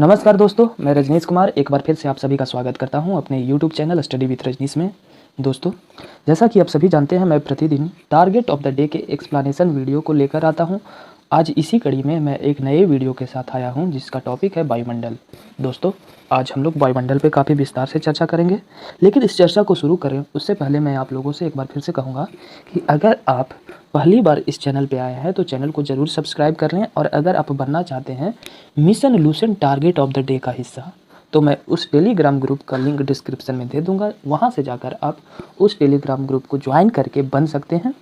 नमस्कार दोस्तों, मैं रजनीश कुमार एक बार फिर से आप सभी का स्वागत करता हूं अपने YouTube channel study with Rajnish में। दोस्तों, जैसा कि आप सभी जानते हैं, मैं प्रतिदिन टारगेट ऑफ द डे के एक्सप्लेनेशन वीडियो को लेकर आता हूं। आज इसी कड़ी में मैं एक नए वीडियो के साथ आया हूं जिसका टॉपिक है वायुमंडल। दोस्तों, आज हम लोग वायुमंडल पे काफ़ी विस्तार से चर्चा करेंगे, लेकिन इस चर्चा को शुरू करें उससे पहले मैं आप लोगों से एक बार फिर से कहूँगा कि अगर आप पहली बार इस चैनल पे आए हैं तो चैनल को ज़रूर सब्सक्राइब कर लें, और अगर आप बनना चाहते हैं mission Lucent target of the day का हिस्सा, तो मैं उस टेलीग्राम ग्रुप का लिंक डिस्क्रिप्शन में दे दूंगा। वहां से जाकर आप उस टेलीग्राम ग्रुप को ज्वाइन करके बन सकते हैं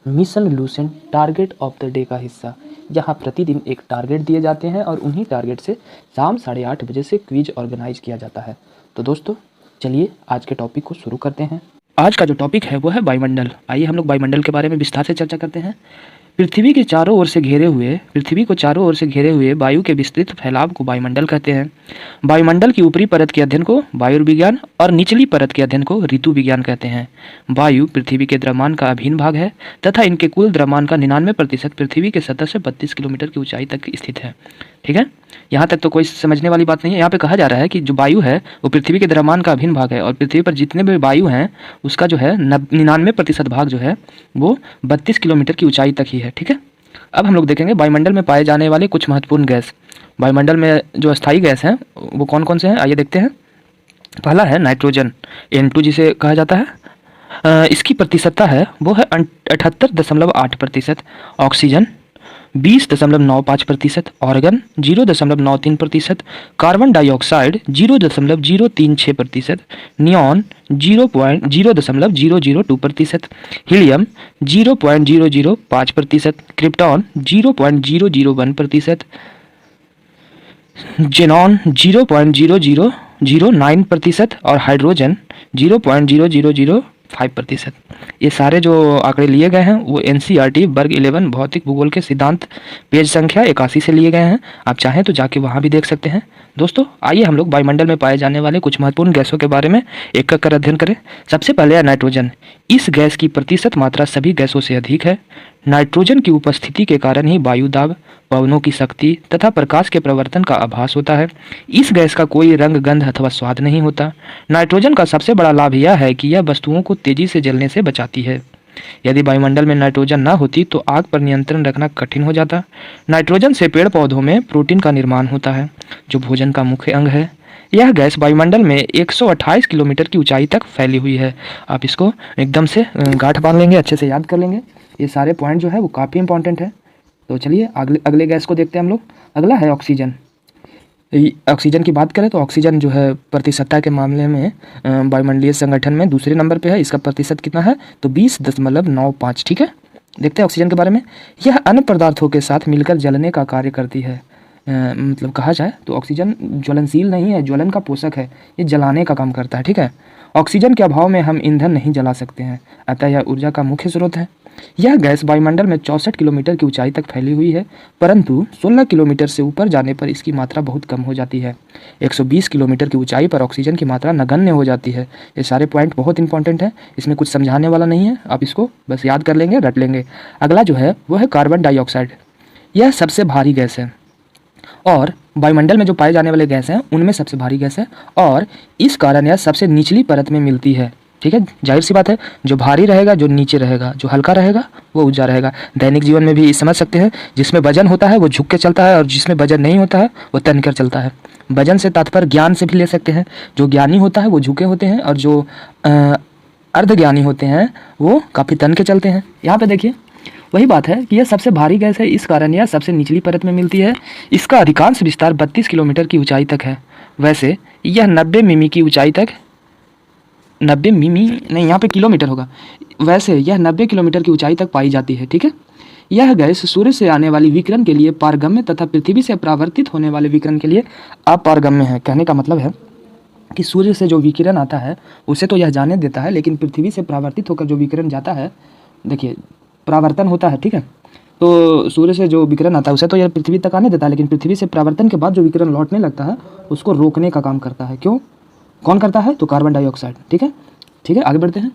mission Lucent target of the day का हिस्सा। यहाँ प्रतिदिन एक टारगेट दिए जाते हैं और उन्हीं टारगेट से शाम 8:30 बजे से क्विज ऑर्गेनाइज किया जाता है। तो दोस्तों, चलिए आज के टॉपिक को शुरू करते हैं। आज का जो टॉपिक है वो है वायुमंडल। आइए हम लोग वायुमंडल के बारे में विस्तार से चर्चा करते हैं। पृथ्वी को चारों ओर से घेरे हुए वायु के विस्तृत फैलाव को वायुमंडल कहते हैं। वायुमंडल की ऊपरी परत के अध्ययन को वायु विज्ञान और निचली परत के अध्ययन को ऋतु विज्ञान कहते हैं। वायु पृथ्वी के द्रव्यमान का अभिन्न भाग है तथा इनके कुल द्रव्यमान का 99% पृथ्वी के सतह से 32 किलोमीटर की ऊंचाई तक स्थित है। ठीक है, यहाँ तक तो कोई समझने वाली बात नहीं है। यहाँ पे कहा जा रहा है कि जो वायु है वो पृथ्वी के द्रव्यमान का अभिन्न भाग है, और पृथ्वी पर जितने भी वायु हैं उसका जो है 99% भाग जो है वो 32 किलोमीटर की ऊंचाई तक ही है। ठीक है, अब हम लोग देखेंगे वायुमंडल में पाए जाने वाले कुछ महत्वपूर्ण गैस। वायुमंडल में जो अस्थायी गैस हैं वो कौन कौन से हैं, आइए देखते हैं। पहला है नाइट्रोजन, N2 जिसे कहा जाता है। इसकी प्रतिशतता है वो है 78.8%। Oxygen 20.95%, organ 0.93%, carbon dioxide 0.036%, neon 0.002%, helium 0.005%, krypton 0.001%, xenon 0.0009% और हाइड्रोजन 0.0005%। ये सारे जो आंकड़े लिए गए हैं वो NCERT वर्ग 11 भौतिक भूगोल के सिद्धांत पेज संख्या 81 से लिए गए हैं। आप चाहें तो जाके वहाँ भी देख सकते हैं। दोस्तों, आइए हम लोग वायुमंडल में पाए जाने वाले कुछ महत्वपूर्ण गैसों के बारे में एक कर अध्ययन करें। सबसे पहले है नाइट्रोजन। इस गैस की प्रतिशत मात्रा सभी गैसों से अधिक है। नाइट्रोजन की उपस्थिति के कारण ही वायु दाब, पवनों की शक्ति तथा प्रकाश के प्रवर्तन का आभास होता है। इस गैस का कोई रंग, गंध अथवा स्वाद नहीं होता। नाइट्रोजन का सबसे बड़ा लाभ यह है कि यह वस्तुओं को तेजी से जलने से बचाती है। यदि वायुमंडल में नाइट्रोजन न होती तो आग पर नियंत्रण रखना कठिन हो जाता। नाइट्रोजन से पेड़ पौधों में प्रोटीन का निर्माण होता है, जो भोजन का मुख्य अंग है। यह गैस वायुमंडल में 128 किलोमीटर की ऊंचाई तक फैली हुई है। आप इसको एकदम से गांठ बांध लेंगे, अच्छे से याद कर लेंगे। ये सारे पॉइंट जो है वो काफ़ी इंपॉर्टेंट है। तो चलिए अगले गैस को देखते हैं हम लोग। अगला है ऑक्सीजन। ऑक्सीजन की बात करें तो ऑक्सीजन जो है प्रतिशतता के मामले में वायुमंडलीय संगठन में दूसरे नंबर पे है। इसका प्रतिशत कितना है तो 20.95। ठीक है, देखते हैं ऑक्सीजन के बारे में। यह अन्य पदार्थों के साथ मिलकर जलने का कार्य करती है। मतलब कहा जाए तो ऑक्सीजन ज्वलनशील नहीं है, ज्वलन का पोषक है। ये जलाने का काम करता है। ठीक है, ऑक्सीजन के अभाव में हम ईंधन नहीं जला सकते हैं, अतः यह ऊर्जा का मुख्य स्रोत है। यह गैस वायुमंडल में 64 किलोमीटर की ऊंचाई तक फैली हुई है, परंतु 16 किलोमीटर से ऊपर जाने पर इसकी मात्रा बहुत कम हो जाती है। 120 किलोमीटर की ऊंचाई पर ऑक्सीजन की मात्रा नगण्य हो जाती है। ये सारे पॉइंट बहुत इंपॉर्टेंट है, इसमें कुछ समझाने वाला नहीं है, आप इसको बस याद कर लेंगे, रट लेंगे। अगला जो है वो है कार्बन डाइऑक्साइड। यह सबसे भारी गैस है और वायुमंडल में जो पाए जाने वाले गैस हैं उनमें सबसे भारी गैस है, और इस कारण यह सबसे निचली परत में मिलती है। ठीक है, जाहिर सी बात है, जो भारी रहेगा जो नीचे रहेगा, जो हल्का रहेगा वो ऊंचा रहेगा। दैनिक जीवन में भी समझ सकते हैं, जिसमें वजन होता है वो झुक के चलता है और जिसमें वजन नहीं होता है वो तन कर चलता है। वजन से तात्पर्य ज्ञान से भी ले सकते हैं। जो ज्ञानी होता है वो झुके होते हैं, और जो अर्धज्ञानी होते हैं वो काफ़ी तन के चलते हैं। यहाँ पे देखिए वही बात है कि यह सबसे भारी गैस है, इस कारण यह सबसे निचली परत में मिलती है। इसका अधिकांश विस्तार 32 किलोमीटर की ऊंचाई तक है। वैसे यह 90 मिमी की ऊंचाई तक, 90 मिमी नहीं, यहाँ पे किलोमीटर होगा। वैसे यह 90 किलोमीटर की ऊंचाई तक पाई जाती है। ठीक है, यह गैस सूर्य से आने वाली विकिरण के लिए पारगम्य तथा पृथ्वी से परावर्तित होने वाले विकिरण के लिए अपारगम्य है। कहने का मतलब है कि सूर्य से जो विकिरण आता है उसे तो यह जाने देता है, लेकिन पृथ्वी से परावर्तित होकर जो विकिरण जाता है, देखिए परावर्तन होता है। ठीक है, तो सूर्य से जो विकिरण आता है उसे तो यह पृथ्वी तक आने देता है, लेकिन पृथ्वी से परावर्तन के बाद जो विकिरण लौटने लगता है उसको रोकने का काम करता है। क्यों, कौन करता है तो कार्बन डाइऑक्साइड। ठीक है, आगे बढ़ते हैं।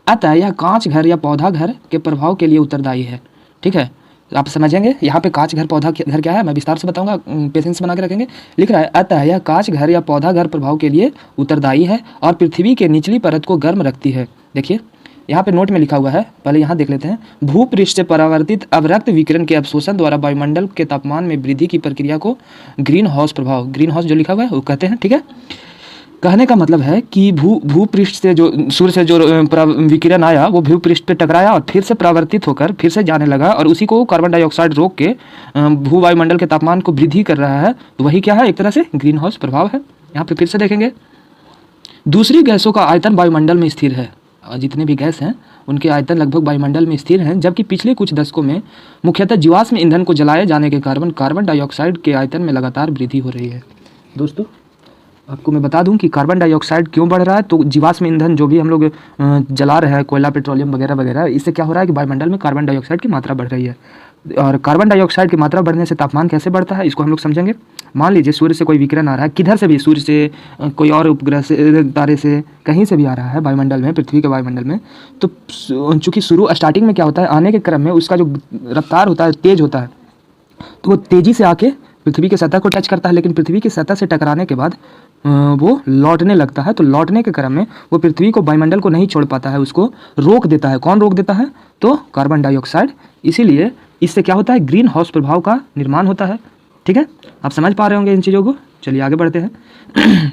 अतः यह कांच घर या पौधा घर के प्रभाव के लिए उत्तरदायी है। ठीक है, आप समझेंगे। यहाँ पे कांच घर पौधा घर क्या है मैं विस्तार से बताऊंगा, पेशेंस बना के रखेंगे। लिख रहा है अतः यह कांच घर या पौधा घर प्रभाव के लिए उत्तरदायी है और पृथ्वी के निचली परत को गर्म रखती है। देखिए यहाँ पे नोट में लिखा हुआ है, पहले यहाँ देख लेते हैं। भूपृष्ठ से परावर्तित अवरक्त विकिरण के अवशोषण द्वारा वायुमंडल के तापमान में वृद्धि की प्रक्रिया को ग्रीन हाउस प्रभाव, ग्रीन हाउस जो लिखा हुआ है वो कहते हैं। ठीक है, कहने का मतलब है कि भूपृष्ठ से जो सूर्य से जो विकिरण आया वो भूपृष्ठ पे टकराया और फिर से परावर्तित होकर फिर से जाने लगा और उसी को कार्बन डाइऑक्साइड रोक के भू वायुमंडल के तापमान को वृद्धि कर रहा है। तो वही क्या है, एक तरह से ग्रीन हाउस प्रभाव है। यहाँ पे फिर से देखेंगे, दूसरी गैसों का आयतन वायुमंडल में स्थिर है। जितने भी गैस हैं उनके आयतन लगभग वायुमंडल में स्थिर हैं, जबकि पिछले कुछ दशकों में मुख्यतः जीवाश्म ईंधन को जलाए जाने के कारण कार्बन डाइऑक्साइड के आयतन में लगातार वृद्धि हो रही है। दोस्तों आपको मैं बता दूं कि कार्बन डाइऑक्साइड क्यों बढ़ रहा है, तो जीवाश्म ईंधन जो भी हम लोग जला रहे हैं, कोयला पेट्रोलियम वगैरह वगैरह, इससे क्या हो रहा है कि वायुमंडल में कार्बन डाइऑक्साइड की मात्रा बढ़ रही है। और कार्बन डाइऑक्साइड की मात्रा बढ़ने से तापमान कैसे बढ़ता है इसको हम लोग समझेंगे। मान लीजिए सूर्य से कोई विकिरण आ रहा है, किधर से भी, सूर्य से, कोई और उपग्रह से, तारे से, कहीं से भी आ रहा है वायुमंडल में, पृथ्वी के वायुमंडल में, तो चूँकि शुरू स्टार्टिंग में क्या होता है, आने के क्रम में उसका जो रफ्तार होता है तेज होता है, तो वो तेज़ी से आके पृथ्वी की सतह को टच करता है, लेकिन पृथ्वी की सतह से टकराने के बाद वो लौटने लगता है। तो लौटने के क्रम में वो पृथ्वी को, वायुमंडल को नहीं छोड़ पाता है, उसको रोक देता है। कौन रोक देता है, तो कार्बन डाइऑक्साइड। इसीलिए इससे क्या होता है, ग्रीन हाउस प्रभाव का निर्माण होता है। ठीक है, आप समझ पा रहे होंगे इन चीज़ों को। चलिए आगे बढ़ते हैं।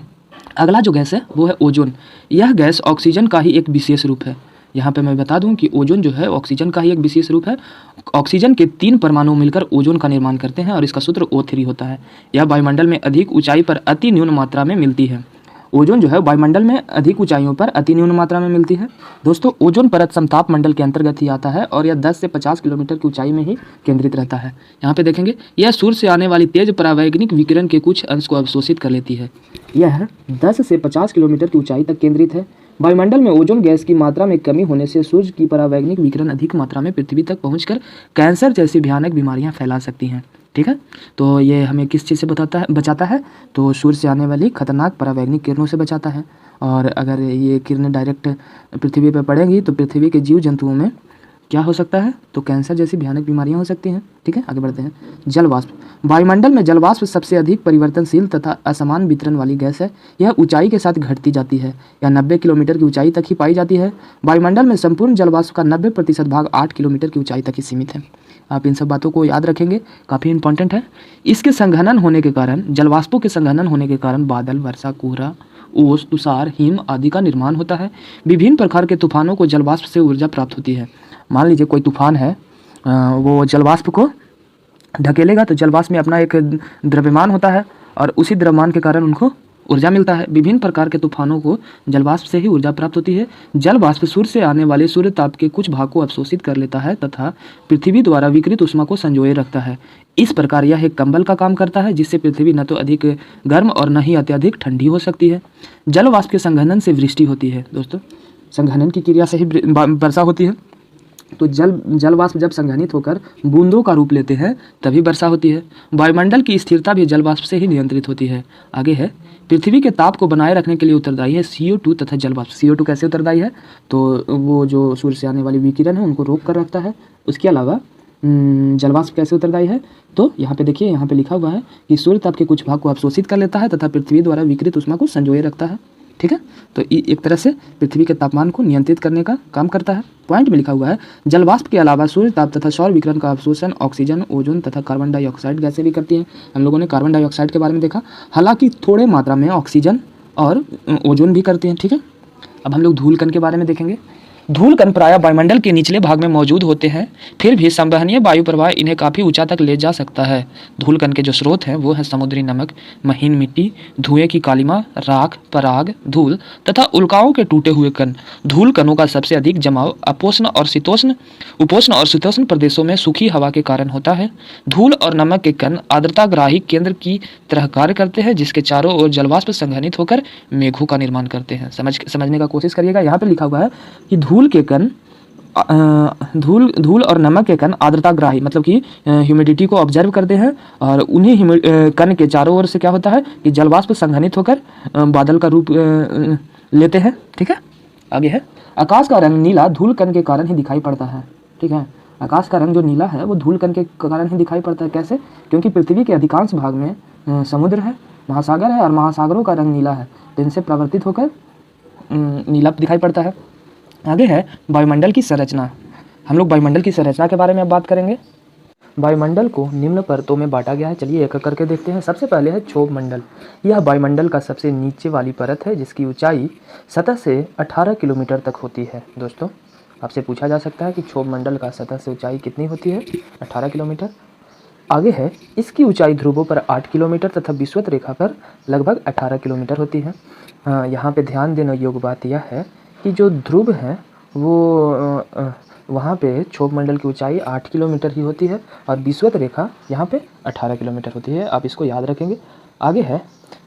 अगला जो गैस है वो है ओजोन। यह गैस ऑक्सीजन का ही एक विशेष रूप है। यहाँ पे मैं बता दूं कि ओजोन जो है ऑक्सीजन का ही एक विशेष रूप है। ऑक्सीजन के 3 परमाणु मिलकर ओजोन का निर्माण करते हैं और इसका सूत्र O3 होता है। यह वायुमंडल में अधिक ऊंचाई पर अति न्यून मात्रा में मिलती है। ओजोन जो है वायुमंडल में अधिक ऊंचाइयों पर अति न्यून मात्रा में मिलती है। दोस्तों ओजोन परत समताप मंडल के अंतर्गत ही आता है और यह 10 से 50 किलोमीटर की ऊंचाई में ही केंद्रित रहता है। यहाँ पे देखेंगे, यह सूर्य से आने वाली तेज परावैंगिक विकिरण के कुछ अंश को अवशोषित कर लेती है। यह 10 से 50 किलोमीटर की ऊंचाई तक केंद्रित है। वायुमंडल में ओजोन गैस की मात्रा में कमी होने से सूर्य की परावैंगिक विकिरण अधिक मात्रा में पृथ्वी तक पहुंचकर कैंसर जैसी भयानक बीमारियां फैला सकती हैं। ठीक है, तो ये हमें किस चीज़ से बचाता है, तो सूर्य से आने वाली खतरनाक परावैंगिक किरणों से बचाता है। और अगर ये किरणें डायरेक्ट पृथ्वी पर पड़ेंगी तो पृथ्वी के जीव जंतुओं में क्या हो सकता है, तो कैंसर जैसी भयानक बीमारियां हो सकती हैं। ठीक है, आगे बढ़ते हैं। जल वाष्प। वायुमंडल में जल वाष्प सबसे अधिक परिवर्तनशील तथा असमान वितरण वाली गैस है। यह ऊंचाई के साथ घटती जाती है। यह 90 किलोमीटर की ऊंचाई तक ही पाई जाती है। वायुमंडल में संपूर्ण जल वाष्प का 90% भाग 8 किलोमीटर की ऊंचाई तक ही सीमित है। आप इन सब बातों को याद रखेंगे, काफ़ी इंपॉर्टेंट है। इसके संघनन होने के कारण, जल वाष्पों के संघनन होने के कारण बादल, वर्षा, कोहरा, ओस, तुषार, हिम आदि का निर्माण होता है। विभिन्न प्रकार के तूफानों को जल वाष्प से ऊर्जा प्राप्त होती है। मान लीजिए कोई तूफान है, वो जल वाष्प को ढकेलेगा, तो जल वाष्प में अपना एक द्रव्यमान होता है और उसी द्रव्यमान के कारण उनको ऊर्जा मिलता है। विभिन्न प्रकार के तूफानों को जल वाष्प से ही ऊर्जा प्राप्त होती है। जल वाष्प सूर्य से आने वाले सूर्य ताप के कुछ भाग को अवशोषित कर लेता है तथा पृथ्वी द्वारा विकिरित ऊष्मा को संजोए रखता है। इस प्रकार यह एक कंबल का काम करता है, जिससे पृथ्वी न तो अधिक गर्म और न ही अत्यधिक ठंडी हो सकती है। जल वाष्प के संघनन से वृष्टि होती है। दोस्तों संघनन की क्रिया से ही वर्षा होती है। तो जल वाष्प जब संघनित होकर बूंदों का रूप लेते हैं तभी वर्षा होती है। वायुमंडल की स्थिरता भी जल वाष्प से ही नियंत्रित होती है। आगे है, पृथ्वी के ताप को बनाए रखने के लिए उत्तरदायी है CO2 तथा जल वाष्प। CO2 कैसे उत्तरदायी है, तो वो जो सूर्य से आने वाली विकिरण है उनको रोक कर रखता है। उसके अलावा जल वाष्प कैसे उत्तरदायी है, तो यहाँ पे देखिए, यहाँ पे लिखा हुआ है कि सूर्य ताप के कुछ भाग को अवशोषित कर लेता है तथा पृथ्वी द्वारा विकिरित ऊष्मा को संजोए रखता है। ठीक है, तो एक तरह से पृथ्वी के तापमान को नियंत्रित करने का काम करता है। पॉइंट में लिखा हुआ है, जल वाष्प के अलावा सूर्य ताप तथा सौर विकिरण का अवशोषण ऑक्सीजन, ओजोन तथा कार्बन डाइऑक्साइड गैसें भी करती हैं। हम लोगों ने कार्बन डाइऑक्साइड के बारे में देखा, हालांकि थोड़े मात्रा में ऑक्सीजन और ओजोन भी करती हैं। ठीक है, अब हम लोग धूल कण के बारे में देखेंगे। धूल कण प्रायः वायुमंडल के निचले भाग में मौजूद होते हैं, फिर भी संवहनीय वायु प्रवाह इन्हें काफ़ी ऊंचा तक ले जा सकता है। धूल कण के जो स्रोत हैं वो है समुद्री नमक, महीन मिट्टी, धुएं की कालिमा, राख, पराग, धूल तथा उल्काओं के टूटे हुए कण। धूल कणों का सबसे अधिक जमाव उपोष्ण और शीतोष्ण प्रदेशों में सूखी हवा के कारण होता है। धूल और नमक के कण आर्द्रताग्राही केंद्र की तरह कार्य करते हैं, जिसके चारों ओर जलवाष्प संघनित होकर मेघों का निर्माण करते हैं। समझने का कोशिश करिएगा। यहाँ पर लिखा हुआ है कि धूल और नमक के कण आर्द्रताग्राही, मतलब कि ह्यूमिडिटी को ऑब्जर्व करते हैं और उन्हीं कण के चारों ओर से क्या होता है कि जलवाष्प संघनित होकर बादल का रूप लेते हैं। ठीक है, आगे है, आकाश का रंग नीला धूल कण के कारण ही दिखाई पड़ता है। ठीक है, आकाश का रंग जो नीला है वो धूल कण के कारण ही दिखाई पड़ता है। कैसे? क्योंकि पृथ्वी के अधिकांश भाग में समुद्र है, महासागर है और महासागरों का रंग नीला है, तो इनसे प्रवर्तित होकर नीला दिखाई पड़ता है। आगे है वायुमंडल की संरचना। हम लोग वायुमंडल की संरचना के बारे में अब बात करेंगे। वायुमंडल को निम्न परतों में बांटा गया है। चलिए एक एक करके देखते हैं। सबसे पहले है क्षोभ मंडल। यह वायुमंडल का सबसे नीचे वाली परत है जिसकी ऊंचाई सतह से 18 किलोमीटर तक होती है। दोस्तों आपसे पूछा जा सकता है कि क्षोभ मंडल का सतह से ऊंचाई कितनी होती है? 18 किलोमीटर। आगे है इसकी ऊंचाई ध्रुवों पर 8 किलोमीटर तथा विषुवत रेखा पर लगभग 18 किलोमीटर होती है। यहाँ पे ध्यान देने योग्य बात यह है कि जो ध्रुव हैं वो वहाँ पे क्षोभ मंडल की ऊंचाई 8 किलोमीटर ही होती है और विषुवत रेखा यहाँ पे 18 किलोमीटर होती है। आप इसको याद रखेंगे। आगे है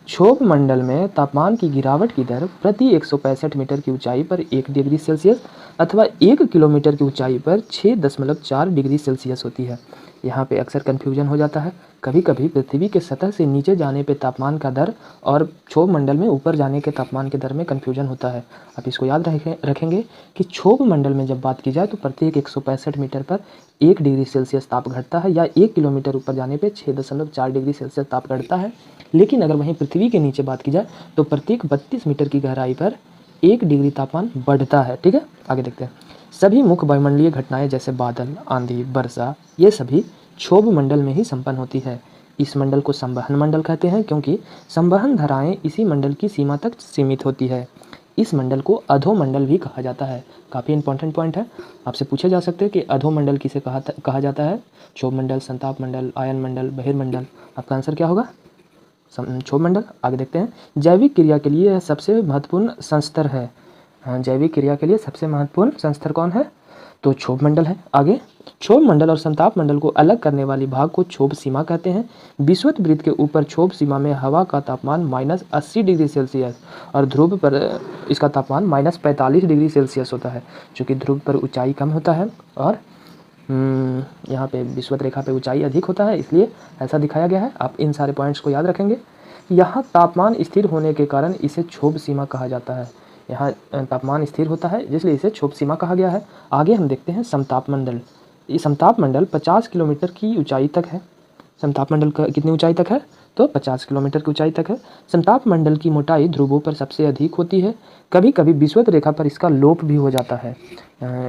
क्षोभ मंडल में तापमान की गिरावट की दर प्रति 165 मीटर की ऊंचाई पर 1 डिग्री सेल्सियस अथवा 1 किलोमीटर की ऊंचाई पर 6.4 डिग्री सेल्सियस होती है। यहाँ पे अक्सर कन्फ्यूजन हो जाता है। कभी कभी पृथ्वी के सतह से नीचे जाने पे तापमान का दर और क्षोभ मंडल में ऊपर जाने के तापमान के दर में कन्फ्यूजन होता है। आप इसको याद रखेंगे कि क्षोभ मंडल में जब बात की जाए तो प्रत्येक 165 मीटर पर 1 डिग्री सेल्सियस ताप घटता है या 1 किलोमीटर ऊपर जाने पे 6.4 डिग्री सेल्सियस ताप घटता है। लेकिन अगर वहीं पृथ्वी के नीचे बात की जाए तो प्रत्येक 32 मीटर की गहराई पर 1 डिग्री तापमान बढ़ता है। ठीक है, आगे देखते हैं। सभी मुख्य वायुमंडलीय घटनाएं जैसे बादल, आंधी, वर्षा ये सभी क्षोभ मंडल में ही संपन्न होती है। इस मंडल को संवहन मंडल कहते हैं क्योंकि संवहन धाराएं इसी मंडल की सीमा तक सीमित होती है। इस मंडल को अधोमंडल भी कहा जाता है। काफ़ी इंपॉर्टेंट पॉइंट है। आपसे पूछे जा सकते हैं कि अधोमंडल किसे कहा जाता है? क्षोभ मंडल, संताप मंडल, आयन मंडल, बहिर्मंडल। आपका आंसर क्या होगा? क्षोभ मंडल। आगे देखते हैं। जैविक क्रिया के लिए यह सबसे महत्वपूर्ण संस्तर है। जैविक क्रिया के लिए सबसे महत्वपूर्ण संस्तर कौन है? तो क्षोभ मंडल है। आगे क्षोभ मंडल और संताप मंडल को अलग करने वाली भाग को क्षोभ सीमा कहते हैं। विषुवत वृत्त के ऊपर क्षोभ सीमा में हवा का तापमान -80 डिग्री सेल्सियस और ध्रुव पर इसका तापमान -45 डिग्री सेल्सियस होता है। चूँकि ध्रुव पर ऊंचाई कम होता है और यहाँ पे विषुवत रेखा पे ऊंचाई अधिक होता है, इसलिए ऐसा दिखाया गया है। आप इन सारे पॉइंट्स को याद रखेंगे। यहाँ तापमान स्थिर होने के कारण इसे क्षोभ सीमा कहा जाता है। यहाँ तापमान स्थिर होता है इसलिए इसे क्षोभ सीमा कहा गया है। आगे हम देखते हैं समताप मंडल। ये समताप मंडल 50 किलोमीटर की ऊंचाई तक है। समताप मंडल का कितनी ऊंचाई तक है? तो 50 किलोमीटर की ऊंचाई तक है। समताप मंडल की मोटाई ध्रुवों पर सबसे अधिक होती है। कभी कभी विषुवत रेखा पर इसका लोप भी हो जाता है।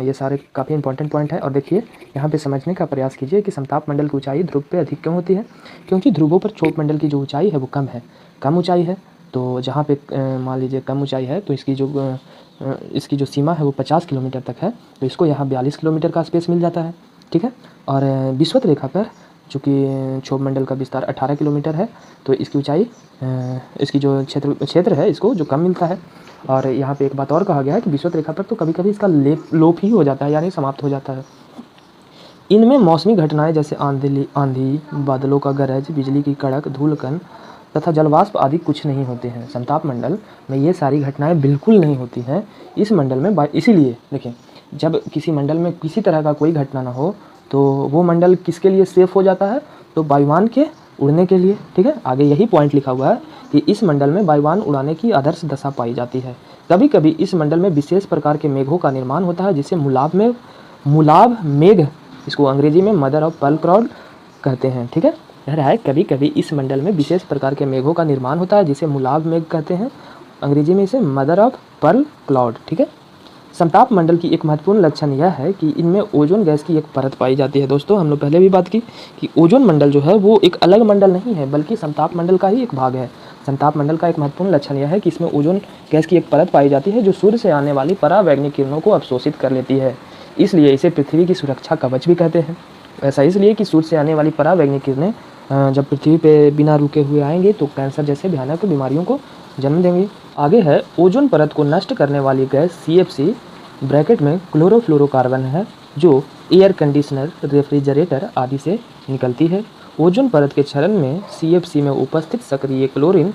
ये सारे काफ़ी इंपॉर्टेंट पॉइंट है। और देखिए यहाँ पे समझने का प्रयास कीजिए कि समताप मंडल की ऊंचाई ध्रुव पे अधिक क्यों होती है? क्योंकि ध्रुवों पर क्षोभ मंडल की जो ऊंचाई है वो कम है, कम ऊंचाई है। तो जहाँ पे मान लीजिए कम ऊंचाई है तो इसकी जो सीमा है वो 50 किलोमीटर तक है, तो इसको यहाँ 42 किलोमीटर का स्पेस मिल जाता है। ठीक है। और विषुवत रेखा पर चूँकि क्षोभ मंडल का विस्तार 18 किलोमीटर है तो इसकी ऊंचाई इसकी जो क्षेत्र है इसको जो कम मिलता है। और यहाँ पे एक बात और कहा गया है कि विषुवत रेखा पर तो कभी कभी इसका लोप ही हो जाता है, यानी समाप्त हो जाता है। इनमें मौसमी घटनाएं जैसे आंधी, बादलों का गरज, बिजली की कड़क, धूलकण तथा जलवाष्प आदि कुछ नहीं होते हैं। समताप मंडल में ये सारी घटनाएं बिल्कुल नहीं होती हैं। इस मंडल में इसीलिए देखिए, जब किसी मंडल में किसी तरह का कोई घटना ना हो तो वो मंडल किसके लिए सेफ हो जाता है? तो वायुयान के उड़ने के लिए। ठीक है, आगे यही पॉइंट लिखा हुआ है कि इस मंडल में वायुयान उड़ाने की आदर्श दशा पाई जाती है। कभी कभी इस मंडल में विशेष प्रकार के मेघों का निर्माण होता है जिसे मुलाब मेघ, इसको अंग्रेजी में मदर ऑफ पर्ल क्लाउड कहते हैं। ठीक है, कह रहा है कभी कभी इस मंडल में विशेष प्रकार के मेघों का निर्माण होता है जिसे मुलाब मेघ कहते हैं, अंग्रेजी में इसे मदर ऑफ पर्ल क्लाउड। ठीक है। समताप मंडल की एक महत्वपूर्ण लक्षण यह है कि इनमें ओजोन गैस की एक परत पाई जाती है। दोस्तों हम लोग पहले भी बात की कि ओजोन मंडल जो है वो एक अलग मंडल नहीं है बल्कि समताप मंडल का ही एक भाग है। समताप मंडल का एक महत्वपूर्ण लक्षण यह है कि इसमें ओजोन गैस की एक परत पाई जाती है जो सूर्य से आने वाली परावैंगनिक किरणों को अवशोषित कर लेती है। इसलिए इसे पृथ्वी की सुरक्षा कवच भी कहते हैं। ऐसा इसलिए कि सूर्य से आने वाली परावैंगनिक किरणें जब पृथ्वी पे बिना रुके हुए आएंगे तो कैंसर जैसे भयानक बीमारियों को जन्म देंगे। आगे है ओजोन परत को नष्ट करने वाली गैस CFC ब्रैकेट में क्लोरोफ्लोरोकार्बन है जो एयर कंडीशनर, रेफ्रिजरेटर आदि से निकलती है। ओजोन परत के क्षरण में CFC में उपस्थित सक्रिय क्लोरीन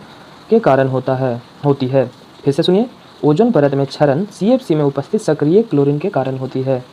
के कारण होती है। फिर से सुनिए, ओजोन परत में क्षरण CFC में उपस्थित सक्रिय क्लोरीन के कारण होती है।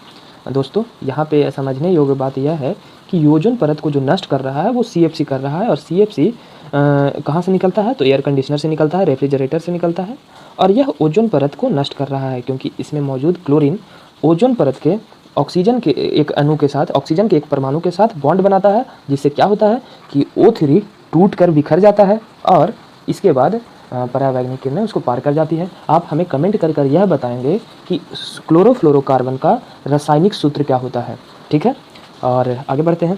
दोस्तों यहाँ पे समझने योग्य बात यह है कि ओजोन परत को जो नष्ट कर रहा है वो CFC कर रहा है। और CFC कहाँ से निकलता है? तो एयर कंडीशनर से निकलता है, रेफ्रिजरेटर से निकलता है। और यह ओजोन परत को नष्ट कर रहा है क्योंकि इसमें मौजूद क्लोरीन ओजोन परत के ऑक्सीजन के एक अणु के साथ, ऑक्सीजन के एक परमाणु के साथ बॉन्ड बनाता है, जिससे क्या होता है कि O3 टूट कर बिखर जाता है और इसके बाद परावैंगनिक किरणें उसको पार कर जाती है। आप हमें कमेंट कर यह बताएंगे कि क्लोरोफ्लोरोकार्बन का रासायनिक सूत्र क्या होता है। ठीक है, और आगे बढ़ते हैं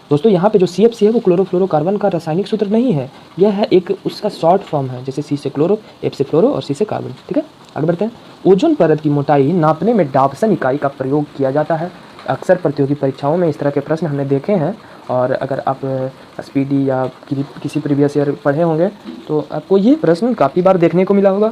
दोस्तों। यहाँ पे जो CFC है वो क्लोरोफ्लोरोकार्बन का रासायनिक सूत्र नहीं है, यह है एक उसका शॉर्ट फॉर्म है, जैसे C से क्लोरो, F से फ्लोरो और C से कार्बन। ठीक है, आगे बढ़ते हैं। ओजोन परत की मोटाई नापने में डाप्सन इकाई का प्रयोग किया जाता है। अक्सर प्रतियोगी परीक्षाओं में इस तरह के प्रश्न हमने देखे हैं, और अगर आप SPD या किसी प्रीवियस ईयर पढ़े होंगे तो आपको ये प्रश्न काफ़ी बार देखने को मिला होगा,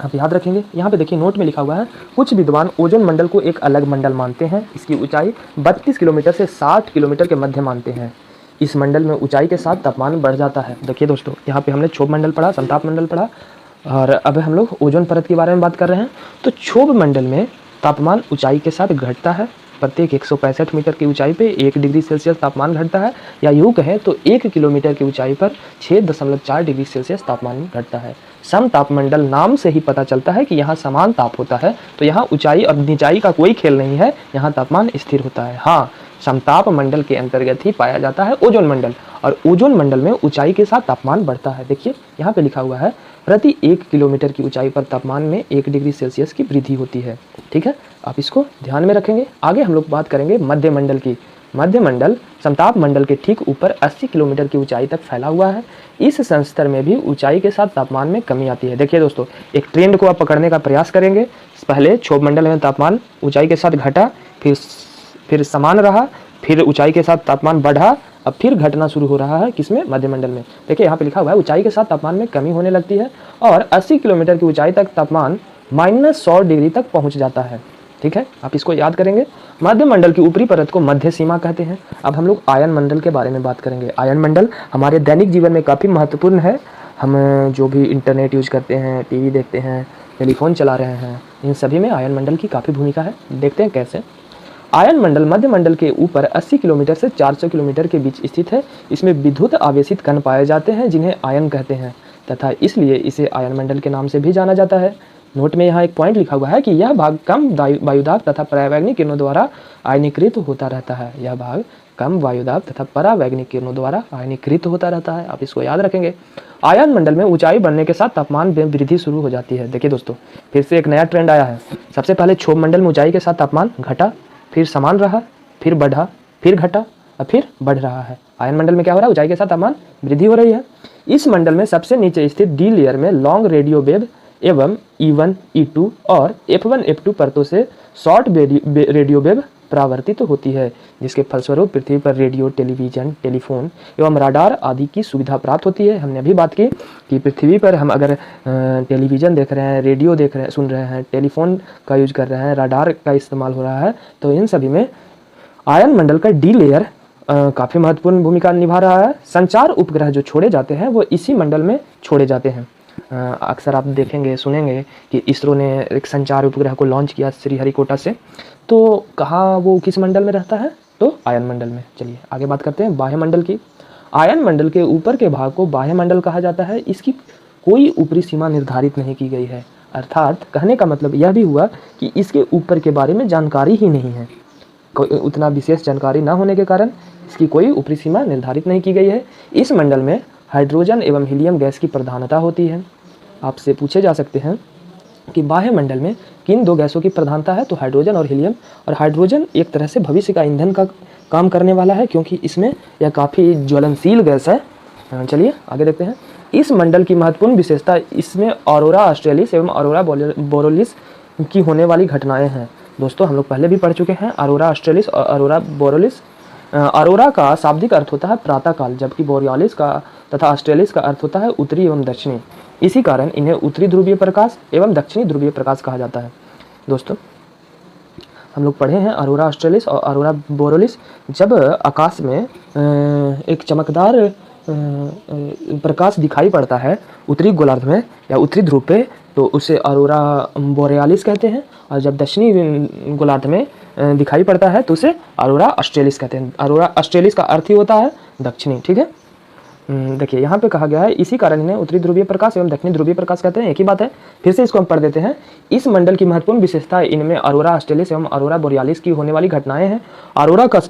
आप याद रखेंगे। यहाँ पे देखिए नोट में लिखा हुआ है, कुछ विद्वान ओजोन मंडल को एक अलग मंडल मानते हैं। इसकी ऊंचाई 32 किलोमीटर से 60 किलोमीटर के मध्य मानते हैं। इस मंडल में ऊंचाई के साथ तापमान बढ़ जाता है। देखिए दोस्तों, यहाँ पे हमने क्षोभ मंडल पढ़ा, समताप मंडल पढ़ा, और अब हम लोग ओजोन परत के बारे में बात कर रहे हैं। तो क्षोभ मंडल में तापमान ऊंचाई के साथ घटता है। प्रत्येक 165 मीटर की ऊंचाई पे 1 डिग्री सेल्सियस तापमान घटता है, या यूँ कहें तो 1 किलोमीटर की ऊंचाई पर 6.4 डिग्री सेल्सियस तापमान घटता है। समताप मंडल नाम से ही पता चलता है कि यहाँ समान ताप होता है, तो यहाँ ऊंचाई और नीचाई का कोई खेल नहीं है, यहाँ तापमान स्थिर होता है। हाँ, समताप मंडल के अंतर्गत ही पाया जाता है ओजोन मंडल, और ओजोन मंडल में ऊंचाई के साथ तापमान बढ़ता है। देखिए यहाँ पे लिखा हुआ है, प्रति 1 किलोमीटर की ऊंचाई पर तापमान में 1 डिग्री सेल्सियस की वृद्धि होती है। ठीक है, आप इसको ध्यान में रखेंगे। आगे हम लोग बात करेंगे मध्य मंडल की। मध्य मंडल समताप मंडल के ठीक ऊपर 80 किलोमीटर की ऊंचाई तक फैला हुआ है। इस संस्तर में भी ऊंचाई के साथ तापमान में कमी आती है। देखिए दोस्तों, एक ट्रेंड को आप पकड़ने का प्रयास करेंगे। पहले क्षोभ मंडल में तापमान ऊंचाई के साथ घटा, फिर समान रहा, फिर ऊंचाई के साथ तापमान बढ़ा, अब फिर घटना शुरू हो रहा है किसमें, मध्य मंडल में। देखिए यहाँ पे लिखा हुआ है, ऊंचाई के साथ तापमान में कमी होने लगती है और 80 किलोमीटर की ऊंचाई तक तापमान -100 डिग्री तक पहुंच जाता है। ठीक है, आप इसको याद करेंगे। मध्य मंडल की ऊपरी परत को मध्य सीमा कहते हैं। अब हम लोग आयन मंडल के बारे में बात करेंगे। आयन मंडल हमारे दैनिक जीवन में काफ़ी महत्वपूर्ण है। हम जो भी इंटरनेट यूज करते हैं, TV देखते हैं, टेलीफोन चला रहे हैं, इन सभी में आयन मंडल की काफ़ी भूमिका है। देखते हैं कैसे। आयन मंडल मध्य मंडल के ऊपर 80 किलोमीटर से 400 किलोमीटर के बीच स्थित है। इसमें विद्युत आवेशित कण पाए जाते हैं, जिन्हें आयन कहते हैं, तथा इसलिए इसे आयन मंडल के नाम से भी जाना जाता है। नोट में यहाँ एक पॉइंट लिखा हुआ है कि यह भाग कम वायुदाब तथा परावैंगनिक किरणों द्वारा आयनीकृत होता रहता है। यह भाग कम वायुदाब तथा परावैंगनिक किरणों द्वारा आयनीकृत होता रहता है। आप इसको याद रखेंगे। आयन मंडल में ऊंचाई बढ़ने के साथ तापमान में वृद्धि शुरू हो जाती है। देखिए दोस्तों, फिर से एक नया ट्रेंड आया है। सबसे पहले क्षोभ मंडल में ऊंचाई के साथ तापमान घटा, फिर समान रहा, फिर बढ़ा, फिर घटा और फिर बढ़ रहा है। आयन मंडल में क्या हो रहा है, ऊंचाई के साथ तापमान वृद्धि हो रही है। इस मंडल में सबसे नीचे स्थित डी लेयर में लॉन्ग रेडियो वेव एवं E1, E2 और F1, F2 परतों से शॉर्ट रेडियो वेव परावर्तित होती है, जिसके फलस्वरूप पृथ्वी पर रेडियो, टेलीविजन, टेलीफोन एवं राडार आदि की सुविधा प्राप्त होती है। हमने अभी बात की कि पृथ्वी पर हम अगर टेलीविजन देख रहे हैं, रेडियो देख रहे हैं, सुन रहे हैं, टेलीफोन का यूज कर रहे हैं, राडार का इस्तेमाल हो रहा है, तो इन सभी में आयन मंडल का डी लेयर काफ़ी महत्वपूर्ण भूमिका निभा रहा है। संचार उपग्रह जो छोड़े जाते हैं वो इसी मंडल में छोड़े जाते हैं। अक्सर आप देखेंगे, सुनेंगे कि इसरो ने एक संचार उपग्रह को लॉन्च किया श्रीहरिकोटा से, तो कहाँ वो किस मंडल में रहता है, तो आयन मंडल में। चलिए आगे बात करते हैं बाह्य मंडल की। आयन मंडल के ऊपर के भाग को बाह्य मंडल कहा जाता है। इसकी कोई ऊपरी सीमा निर्धारित नहीं की गई है, अर्थात कहने का मतलब यह भी हुआ कि इसके ऊपर के बारे में जानकारी ही नहीं है। उतना विशेष जानकारी न होने के कारण इसकी कोई ऊपरी सीमा निर्धारित नहीं की गई है। इस मंडल में हाइड्रोजन एवं हीलियम गैस की प्रधानता होती है। आपसे पूछे जा सकते हैं कि बाह्य मंडल में किन दो गैसों की प्रधानता है, तो हाइड्रोजन और हीलियम। और हाइड्रोजन एक तरह से भविष्य का ईंधन का काम करने वाला है, क्योंकि इसमें यह काफ़ी ज्वलनशील गैस है। चलिए आगे देखते हैं। इस मंडल की महत्वपूर्ण विशेषता, इसमें ऑरोरा ऑस्ट्रेलिस एवं ऑरोरा बोरोलिस की होने वाली घटनाएं हैं। दोस्तों, हम लोग पहले भी पढ़ चुके हैं ऑरोरा ऑस्ट्रेलिस और ऑरोरा बोरोलिस। ऑरोरा का शाब्दिक अर्थ होता है प्रातःकाल, जबकि बोरियालिस का तथा ऑस्ट्रेलिस का अर्थ होता है उत्तरी एवं दक्षिणी। इसी कारण इन्हें उत्तरी ध्रुवीय प्रकाश एवं दक्षिणी ध्रुवीय प्रकाश कहा जाता है। दोस्तों, हम लोग पढ़े हैं ऑरोरा ऑस्ट्रेलिस और ऑरोरा बोरोलिस। जब आकाश में एक चमकदार प्रकाश दिखाई पड़ता है उत्तरी गोलार्ध में या उत्तरी ध्रुव पे, तो उसे ऑरोरा बोरियालिस कहते हैं। और जब दक्षिणी गोलार्ध में दिखाई पड़ता है तो उसे ऑरोरा ऑस्ट्रेलिस कहते हैं। ऑरोरा ऑस्ट्रेलिस का अर्थ ही होता है दक्षिणी। ठीक है, देखिए यहाँ पे कहा गया है, इसी कारण इन्हें उत्तरी ध्रुवीय प्रकाश एवं दक्षिणी ध्रुवीय प्रकाश कहते हैं। एक ही बात है, फिर से इसको हम पढ़ देते हैं। इस मंडल की महत्वपूर्ण विशेषता इनमें अरोरा ऑस्ट्रेलिस एवं अरोरा बोरियालिस की होने वाली घटनाएं हैं। अरोरा का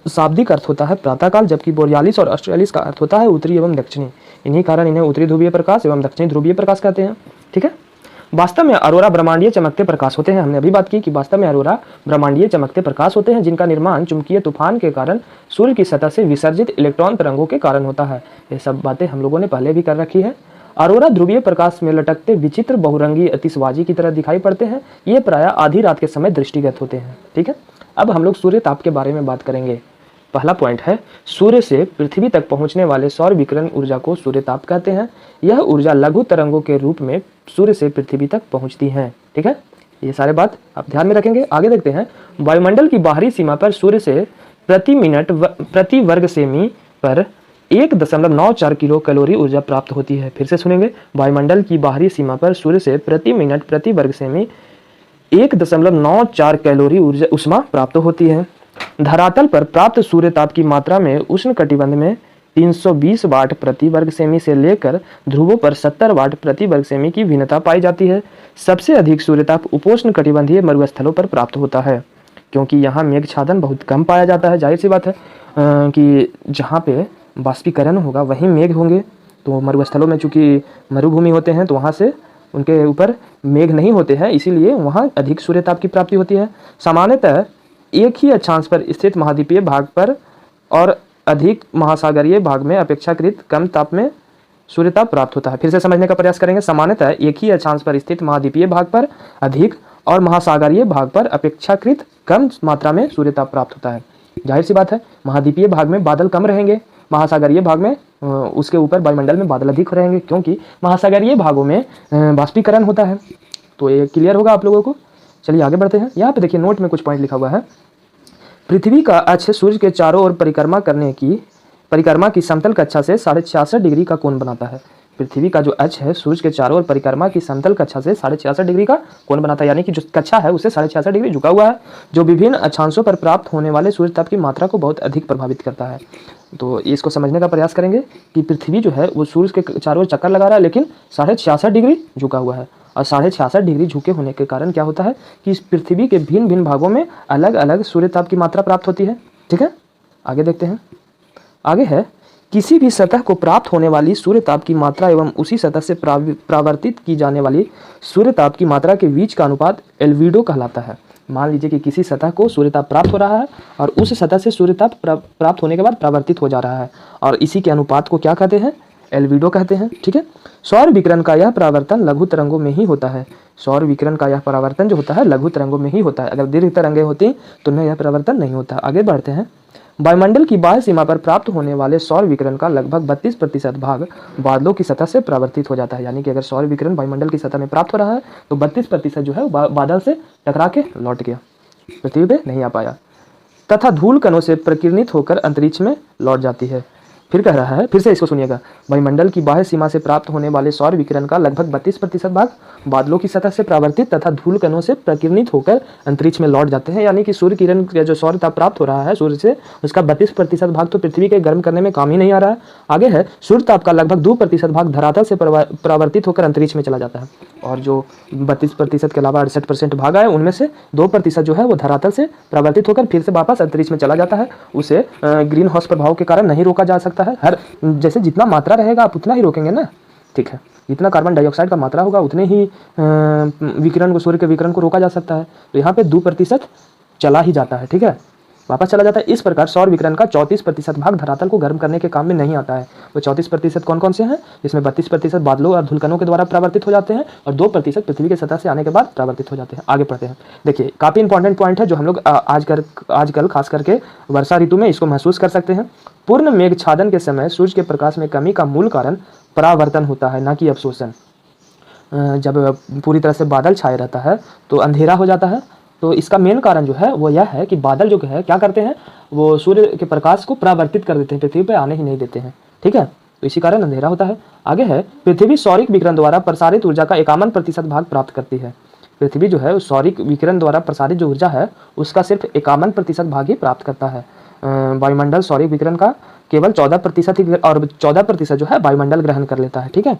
शाब्दिक अर्थ होता है प्रातःकाल, जबकि बोरियालिस और ऑस्ट्रेलिस का अर्थ होता है उत्तरी एवं दक्षिणी। इन्हीं कारण इन्हें उत्तरी ध्रुवीय प्रकाश एवं दक्षिणी ध्रुवीय प्रकाश कहते हैं। ठीक है, वास्तव में अरोरा ब्रह्मांडीय चमकते प्रकाश होते हैं। हमने अभी बात की कि वास्तव में अरोरा ब्रह्मांडीय चमकते प्रकाश होते हैं, जिनका निर्माण चुंबकीय तूफान के कारण सूर्य की सतह से विसर्जित इलेक्ट्रॉन तरंगों के कारण होता है। ये सब बातें हम लोगों ने पहले भी कर रखी है। अरोरा ध्रुवीय प्रकाश में लटकते विचित्र बहुरंगी आतिशबाजी की तरह दिखाई पड़ते हैं। ये प्रायः आधी रात के समय दृष्टिगत होते हैं। ठीक है, अब हम लोग सूर्य ताप के बारे में बात करेंगे। पहला पॉइंट है, सूर्य से पृथ्वी तक पहुंचने वाले सौर विकिरण ऊर्जा को सूर्य ताप कहते हैं। यह ऊर्जा लघु तरंगों के रूप में सूर्य से पृथ्वी तक पहुंचती है। ठीक है, ये सारे बात आप ध्यान में रखेंगे। आगे देखते हैं, वायुमंडल की बाहरी सीमा पर सूर्य से प्रति मिनट प्रति वर्ग सेमी पर 1.94 किलो कैलोरी ऊर्जा प्राप्त होती है। फिर से सुनेंगे, वायुमंडल की बाहरी सीमा पर सूर्य से प्रति मिनट प्रति वर्ग सेमी 1.94 कैलोरी ऊर्जा उष्मा प्राप्त होती है। धरातल पर प्राप्त सूर्य ताप की मात्रा में उष्ण कटिबंध में 320 वाट प्रति वर्ग सेमी से लेकर ध्रुवों पर 70 वाट प्रति वर्ग सेमी की भिन्नता पाई जाती है। सबसे अधिक सूर्यताप उपोष्ण कटिबंधीय मरुस्थलों पर प्राप्त होता है, क्योंकि यहाँ मेघछादन बहुत कम पाया जाता है। जाहिर सी बात है कि जहाँ पे बाष्पीकरण होगा वहीं मेघ होंगे। तो मरुस्थलों में चूंकि मरुभूमि होते हैं तो वहाँ से उनके ऊपर मेघ नहीं होते हैं, इसीलिए वहाँ अधिक सूर्यताप की प्राप्ति होती है। सामान्यतः एक ही अक्षांश पर स्थित महाद्वीपीय भाग पर और अधिक महासागरीय भाग में अपेक्षाकृत कम ताप में सूर्यताप प्राप्त होता है। फिर से समझने का प्रयास करेंगे। सामान्यतः एक ही अक्षांश पर स्थित महाद्वीपीय भाग पर अधिक और महासागरीय भाग पर अपेक्षाकृत कम मात्रा में सूर्यताप प्राप्त होता है। जाहिर सी बात है, महाद्वीपीय भाग में बादल कम रहेंगे, महासागरीय भाग में उसके ऊपर वायुमंडल में बादल अधिक रहेंगे, क्योंकि महासागरीय भागों में बाष्पीकरण होता है। तो ये क्लियर होगा आप लोगों को। चलिए आगे बढ़ते हैं। यहाँ पे देखिए, नोट में कुछ पॉइंट लिखा हुआ है। पृथ्वी का अक्ष सूर्य के चारों ओर परिक्रमा की समतल कक्षा से 66.5 डिग्री का कोण बनाता है। पृथ्वी का जो अक्ष है सूर्य के चारों ओर परिक्रमा की समतल कक्षा से 66.5 डिग्री का कोण बनाता है, यानी कि जो कक्षा है उससे 66.5 डिग्री झुका हुआ है, जो विभिन्न अक्षांशों पर प्राप्त होने वाले सूर्य ताप की मात्रा को बहुत अधिक प्रभावित करता है। तो इसको समझने का प्रयास करेंगे कि पृथ्वी जो है वो सूर्य के चारों ओर चक्कर लगा रहा है, लेकिन 66.5 डिग्री झुका हुआ है। और 66.5 डिग्री झुके होने के कारण क्या होता है कि इस पृथ्वी के भिन्न भिन्न भागों में अलग अलग सूर्य ताप की मात्रा प्राप्त होती है। ठीक है, आगे देखते हैं। आगे है, किसी भी सतह को प्राप्त होने वाली सूर्य ताप की मात्रा एवं उसी सतह से प्रावर्तित की जाने वाली सूर्य ताप की मात्रा के बीच का अनुपात एल्विडो कहलाता है। मान लीजिए कि किसी सतह को सूर्य ताप प्राप्त हो रहा है और उस सतह से सूर्य ताप प्राप्त होने के बाद प्रावर्तित हो जा रहा है, और इसी के अनुपात को क्या कहते हैं? एल्विडो कहते हैं। ठीक है, सौर विकिरण का यह परावर्तन लघु तरंगों में ही होता है। सौर विकिरण का यह परावर्तन जो होता है लघु तरंगों में ही होता है। अगर दीर्घ तरंगें होती तो उनमें यह परावर्तन नहीं होता। आगे बढ़ते हैं। वायुमंडल की बाह्य सीमा पर प्राप्त होने वाले सौर विकिरण का लगभग 32% भाग बादलों की सतह से परावर्तित हो जाता है। यानी कि अगर सौर विकिरण वायुमंडल की सतह में प्राप्त हो रहा है तो 32% जो है बादल से टकरा के लौट गया, पृथ्वी पे नहीं आ पाया, तथा धूल कणों से प्रकीर्णित होकर अंतरिक्ष में लौट जाती है। फिर कह रहा है, फिर से इसको सुनिएगा। वायुमंडल की बाह्य सीमा से प्राप्त होने वाले सौर विकिरण का लगभग 32% भाग बादलों की सतह से परावर्तित तथा धूल कणों से प्रकीर्णित होकर अंतरिक्ष में लौट जाते हैं। यानी कि सूर्य किरण का जो सौर ताप प्राप्त हो रहा है सूर्य से, उसका 32% भाग तो पृथ्वी के गर्म करने में काम ही नहीं आ रहा है। आगे है, सूर्य ताप का लगभग 2% भाग धरातल से परावर्तित होकर अंतरिक्ष में चला जाता है, और जो 32% के अलावा 68% भाग आए उनमें से 2% जो है वो धरातल से परावर्तित होकर फिर से वापस अंतरिक्ष में चला जाता है। उसे ग्रीन हाउस प्रभाव के कारण नहीं रोका जा सकता है। हर जैसे जितना मात्रा रहेगा आप उतना ही रोकेंगे ना। ठीक है, जितना कार्बन डाइऑक्साइड का मात्रा होगा उतने ही विकिरण को, सूर्य के विकिरण को रोका जा सकता है। तो यहाँ पे 2% चला ही जाता है। ठीक है, वापस चला जाता है। इस प्रकार सौर विकिरण का 34% भाग धरातल को गर्म करने के काम में नहीं आता है। वो 34% कौन कौन से हैं? जिसमें 32% बादलों और धूलकणों के द्वारा परावर्तित हो जाते हैं और 2% पृथ्वी की सतह से आने के बाद परावर्तित हो जाते हैं। आगे पढ़ते हैं। देखिए, काफ़ी इंपॉर्टेंट पॉइंट है जो हम लोग आजकल खास करके वर्षा ऋतु में इसको महसूस कर सकते हैं। पूर्ण मेघछादन के समय सूर्य के प्रकाश में कमी का मूल कारण परावर्तन होता है, ना कि अवशोषण। जब पूरी तरह से बादल छाए रहता है तो अंधेरा हो जाता है। तो इसका मेन कारण जो है वो यह है कि बादल जो है क्या करते हैं, वो सूर्य के प्रकाश को परावर्तित कर देते हैं, पृथ्वी पर आने ही नहीं देते हैं। ठीक है, तो इसी कारण अंधेरा होता है। आगे है, पृथ्वी सौरिक विकिरण द्वारा प्रसारित ऊर्जा का 51% भाग प्राप्त करती है। पृथ्वी जो है सौरिक विकिरण द्वारा प्रसारित जो ऊर्जा है उसका सिर्फ 51% भाग ही प्राप्त करता है। वायुमंडल सौरिक विकिरण का केवल 14% ही, और 14% जो है वायुमंडल ग्रहण कर लेता है। ठीक है,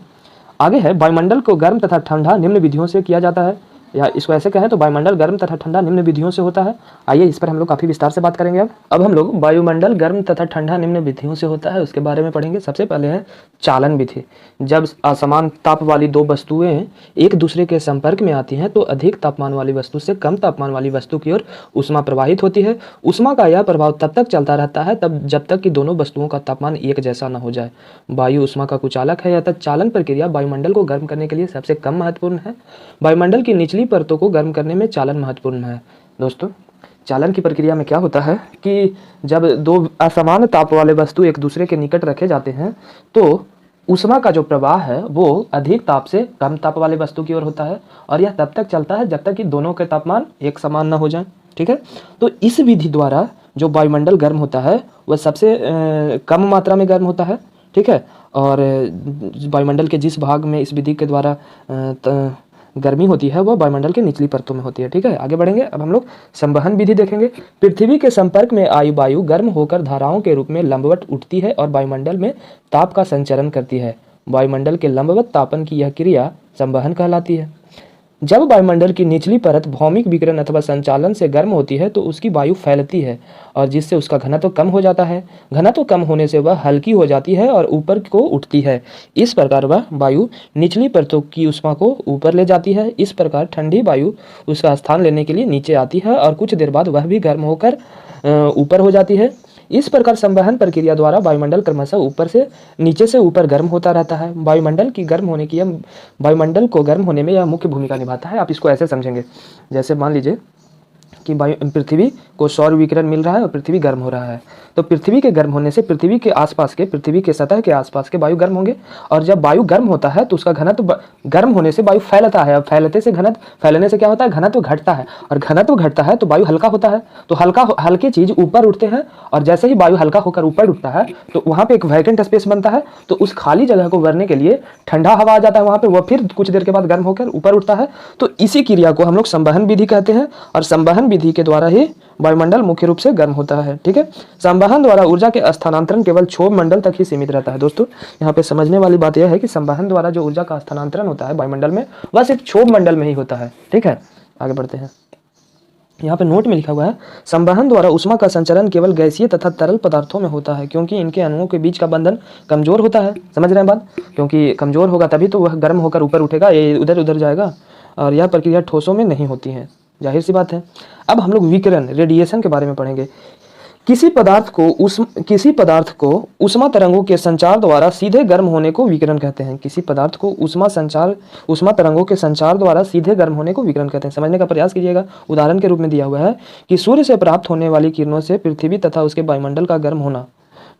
आगे है वायुमंडल को गर्म तथा ठंडा निम्न विधियों से किया जाता है, या इसको ऐसे कहें तो वायुमंडल गर्म तथा ठंडा निम्न विधियों से होता है। आइए इस पर हम लोग काफ़ी विस्तार से बात करेंगे। अब हम लोग वायुमंडल गर्म तथा ठंडा निम्न विधियों से होता है उसके बारे में पढ़ेंगे। सबसे पहले है चालन विधि। जब असमान ताप वाली दो वस्तुएं एक दूसरे के संपर्क में आती हैं तो अधिक तापमान वाली वस्तु से कम तापमान वाली वस्तु की ओर ऊष्मा प्रवाहित होती है। ऊष्मा का यह प्रभाव तब तक चलता रहता है तब जब तक कि दोनों वस्तुओं का तापमान एक जैसा न हो जाए। वायु ऊष्मा का कुचालक है, अतः चालन प्रक्रिया वायुमंडल को गर्म करने के लिए सबसे कम महत्वपूर्ण है। वायुमंडल की निचली परतों को गर्म करने में चालन महत्वपूर्ण है। दोस्तों, चालन की प्रक्रिया में क्या होता है कि जब दो असमान ताप वाले वस्तु एक दूसरे के निकट रखे जाते हैं तो ऊष्मा का जो प्रवाह है वो अधिक ताप से कम ताप वाले वस्तु की ओर होता है, और यह तब तक चलता है जब तक कि दोनों के तापमान एक समान न हो जाए। ठीक है, तो इस विधि द्वारा जो वायुमंडल गर्म होता है वह सबसे कम मात्रा में गर्म होता है। ठीक है, और वायुमंडल के जिस भाग में इस विधि के द्वारा गर्मी होती है वह वायुमंडल के निचली परतों में होती है। ठीक है, आगे बढ़ेंगे। अब हम लोग संवहन विधि देखेंगे। पृथ्वी के संपर्क में आई वायु गर्म होकर धाराओं के रूप में लंबवत उठती है और वायुमंडल में ताप का संचरण करती है। वायुमंडल के लंबवत तापन की यह क्रिया संवहन कहलाती है। जब वायुमंडल की निचली परत भौमिक विकिरण अथवा संचालन से गर्म होती है तो उसकी वायु फैलती है और जिससे उसका घनत्व कम हो जाता है। घनत्व कम होने से वह हल्की हो जाती है और ऊपर को उठती है। इस प्रकार वह वायु निचली परतों की ऊष्मा को ऊपर ले जाती है। इस प्रकार ठंडी वायु उसका स्थान लेने के लिए नीचे आती है और कुछ देर बाद वह भी गर्म होकर ऊपर हो जाती है। इस प्रकार संवहन प्रक्रिया द्वारा वायुमंडल क्रमशः ऊपर से नीचे से ऊपर गर्म होता रहता है। वायुमंडल को गर्म होने में यह मुख्य भूमिका निभाता है। आप इसको ऐसे समझेंगे, जैसे मान लीजिए कि पृथ्वी को सौर विकिरण मिल रहा है और पृथ्वी गर्म हो रहा है, तो पृथ्वी के गर्म होने से पृथ्वी के सतह के आसपास के वायु गर्म होंगे, और जब वायु गर्म होता है तो उसका घनत्व गर्म होने से वायु फैलता है। अब फैलने से क्या होता है, घनत्व घटता है, और घनत्व घटता है तो वायु हल्का होता है। तो हल्के चीज ऊपर उठते हैं, और जैसे ही वायु हल्का होकर ऊपर उठता है तो वहां पे एक वैकेंट स्पेस बनता है, तो उस खाली जगह को भरने के लिए ठंडा हवा आ जाता है वहां पे, वह फिर कुछ देर के बाद गर्म होकर ऊपर उठता है। तो इसी क्रिया को हम लोग संवहन विधि कहते हैं, और संवहन विधि के द्वारा ही वायुमंडल मुख्य रूप से गर्म होता है। ठीक है, संवहन द्वारा ऊर्जा के स्थानांतरण केवल क्षोभ मंडल तक ही सीमित रहता है। दोस्तों, यहाँ पे समझने वाली बात यह है कि संवहन द्वारा जो ऊर्जा का स्थानांतरण होता है वायुमंडल में वह सिर्फ क्षोभ मंडल में ही होता है। ठीक है, आगे बढ़ते हैं। यहाँ पे नोट में लिखा हुआ है, संवहन द्वारा ऊष्मा का संचरण केवल गैसीय तथा तरल पदार्थों में होता है क्योंकि इनके अणुओं के बीच का बंधन कमजोर होता है। समझ रहे हैं बात, क्योंकि कमजोर होगा तभी तो वह गर्म होकर ऊपर उठेगा, ये उधर उधर जाएगा, और यह प्रक्रिया ठोसों में नहीं होती है, जाहिर सी बात है। अब हम लोग विकिरण रेडिएशन के बारे में पढ़ेंगे। किसी पदार्थ को ऊष्मा तरंगों के संचार द्वारा सीधे गर्म होने को विकिरण कहते हैं। किसी पदार्थ को ऊष्मा तरंगों के संचार द्वारा सीधे गर्म होने को विकिरण कहते हैं। समझने का प्रयास कीजिएगा। उदाहरण के रूप में दिया हुआ है कि सूर्य से प्राप्त होने वाली किरणों से पृथ्वी तथा उसके वायुमंडल का गर्म होना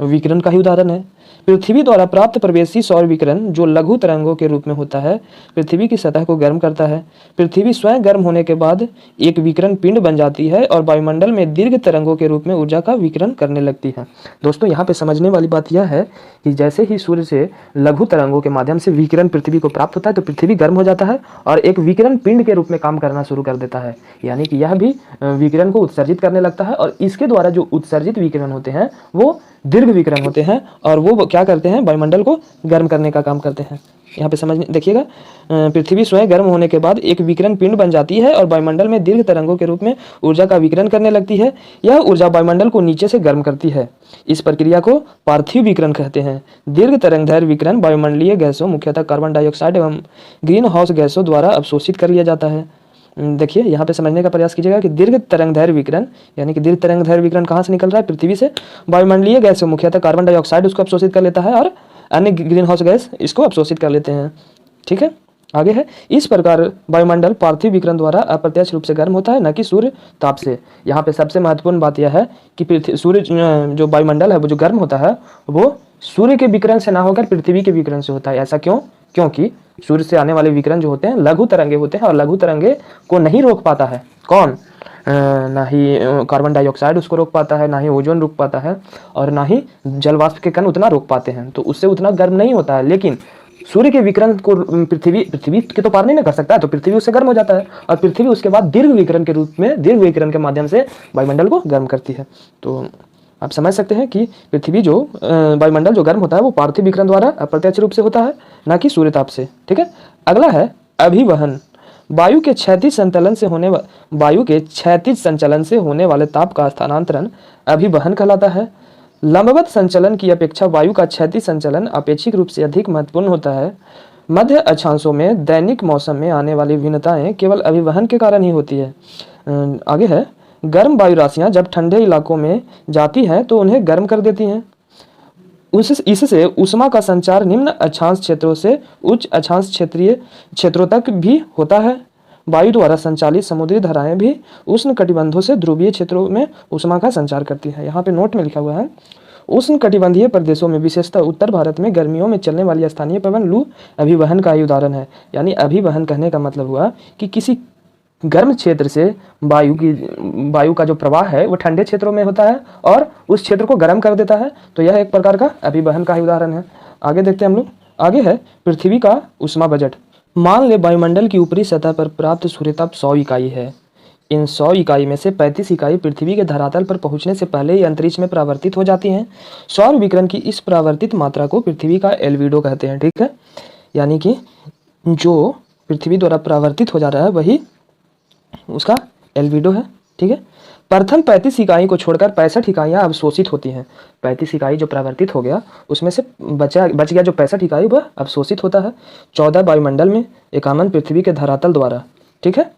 विकिरण का ही उदाहरण है। पृथ्वी द्वारा प्राप्त प्रवेशी सौर विकिरण जो लघु तरंगों के रूप में होता है पृथ्वी की सतह को गर्म करता है। पृथ्वी स्वयं गर्म होने के बाद एक विकिरण पिंड बन जाती है और वायुमंडल में दीर्घ तरंगों के रूप में ऊर्जा का विकिरण करने लगती है। दोस्तों, यहाँ पे समझने वाली बात यह है कि जैसे ही सूर्य से लघु तरंगों के माध्यम से विकिरण पृथ्वी को प्राप्त होता है तो पृथ्वी गर्म हो जाता है और एक विकिरण पिंड के रूप में काम करना शुरू कर देता है, यानी कि यह भी विकिरण को उत्सर्जित करने लगता है, और इसके द्वारा जो उत्सर्जित विकिरण होते हैं वो दीर्घ विकिरण होते हैं और वो क्या करते हैं, वायुमंडल को गर्म करने का काम करते हैं। यहाँ पे समझ देखिएगा, पृथ्वी स्वयं गर्म होने के बाद एक विकिरण पिंड बन जाती है और वायुमंडल में दीर्घ तरंगों के रूप में ऊर्जा का विकिरण करने लगती है। यह ऊर्जा वायुमंडल को नीचे से गर्म करती है। इस प्रक्रिया को पार्थिव विकिरण कहते हैं। दीर्घ तरंगदैर्घ्य विकिरण वायुमंडलीय गैसों मुख्यतः कार्बन डाइऑक्साइड एवं ग्रीन हाउस गैसों द्वारा अवशोषित कर लिया जाता है। देखिए, यहाँ पे समझने का प्रयास कीजिएगा कि दीर्घ तरंगदैर्घ्य विकिरण, यानी कि दीर्घ तरंगदैर्घ्य विकिरण कहाँ से निकल रहा है, पृथ्वी से। वायुमंडलीय गैसों मुख्यतः कार्बन डाइऑक्साइड उसको अवशोषित कर लेता है और अन्य ग्रीन हाउस गैस इसको अवशोषित कर लेते हैं। ठीक है, आगे है, इस प्रकार वायुमंडल पार्थिव विकिरण द्वारा अप्रत्यक्ष रूप से गर्म होता है, न कि सूर्य ताप से। यहाँ पे सबसे महत्वपूर्ण बात यह है कि सूर्य जो वायुमंडल है वो जो गर्म होता है वो सूर्य के विकिरण से ना होकर पृथ्वी के विकिरण से होता है। ऐसा क्यों? क्योंकि सूर्य से आने वाले विकिरण जो होते हैं लघु तरंगे होते हैं और लघु तरंगे को नहीं रोक पाता है कौन, ना ही कार्बन डाइऑक्साइड उसको रोक पाता है, ना ही ओजोन रोक पाता है, और ना ही जलवाष्प के कण उतना रोक पाते हैं, तो उससे उतना गर्म नहीं होता है। लेकिन सूर्य के विकिरण को पृथ्वी के तो पार नहीं कर सकता है, तो पृथ्वी उससे गर्म हो जाता है और पृथ्वी उसके बाद दीर्घ विकिरण के रूप में, दीर्घ विकिरण के माध्यम से वायुमंडल को गर्म करती है। तो आप समझ सकते हैं कि पृथ्वी जो वायुमंडल जो गर्म होता है वो पार्थिव विकिरण द्वारा अप्रत्यक्ष रूप से होता है, ना कि सूर्य ताप से। ठीक है, अगला है अभिवहन। वायु के क्षैतिज संचलन से होने वाले ताप का स्थानांतरण अभिवहन कहलाता है। लंबवत संचलन की अपेक्षा वायु का क्षैतिज संचलन अपेक्षित रूप से अधिक महत्वपूर्ण होता है। मध्य अक्षांशों में दैनिक मौसम में आने वाली भिन्नताएं केवल अभिवहन के कारण ही होती है। आगे है गर्म वायु राशियां जब ठंडे इलाकों में जाती हैं तो उन्हें गर्म कर देती हैं। इससे ऊष्मा का संचार निम्न अक्षांश क्षेत्रों से उच्च अक्षांश क्षेत्रीय क्षेत्रों तक भी होता है। वायु द्वारा संचालित समुद्री धाराएं भी उष्ण कटिबंधों से ध्रुवीय क्षेत्रों में ऊष्मा का संचार करती है। यहाँ पे नोट में लिखा हुआ है, उष्ण कटिबंधीय प्रदेशों में विशेषतः उत्तर भारत में गर्मियों में चलने वाली स्थानीय पवन लू अभिवहन का ही उदाहरण है। यानी अभिवहन कहने का मतलब हुआ कि किसी गर्म क्षेत्र से वायु का जो प्रवाह है वो ठंडे क्षेत्रों में होता है और उस क्षेत्र को गर्म कर देता है। तो यह एक प्रकार का अभिवहन का ही उदाहरण है। आगे देखते हैं हम लोग। आगे है पृथ्वी का ऊष्मा बजट। मान ले वायुमंडल की ऊपरी सतह पर प्राप्त सूर्यताप 100 इकाई है। इन 100 इकाई में से 35 इकाई पृथ्वी के धरातल पर पहुंचने से पहले ही अंतरिक्ष में परावर्तित हो जाती हैं। सौर विकिरण की इस परावर्तित मात्रा को पृथ्वी का एल्बिडो कहते हैं। ठीक है, यानी कि जो पृथ्वी द्वारा परावर्तित हो जा रहा है वही उसका एल्बिडो है। ठीक है, प्रथम 35 इकाई को छोड़कर 65 इकाइयाँ अवशोषित होती हैं। 35 इकाई जो परावर्तित हो गया उसमें से बच गया जो 65 इकाई वह अवशोषित होता है। 14 वायुमंडल में, 51 पृथ्वी के धरातल द्वारा। ठीक है,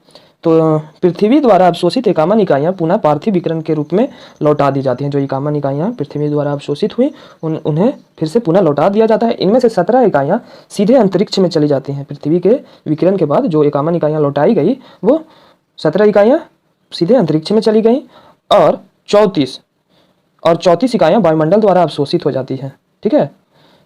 तो पृथ्वी द्वारा अवशोषित 51 इकाइयाँ पुनः पार्थिव विकिरण के रूप में लौटा दी जाती हैं। जो 51 इकाइयाँ पृथ्वी द्वारा अवशोषित हुई उन्हें फिर से पुनः लौटा दिया जाता है। इनमें से 17 इकाइयाँ सीधे अंतरिक्ष में चली जाती हैं। पृथ्वी के विकिरण के बाद जो 51 इकाइयाँ लौटाई गई वो 17 इकाइयाँ सीधे अंतरिक्ष में चली गई और 34 इकाइयाँ वायुमंडल द्वारा अवशोषित हो जाती हैं। ठीक है,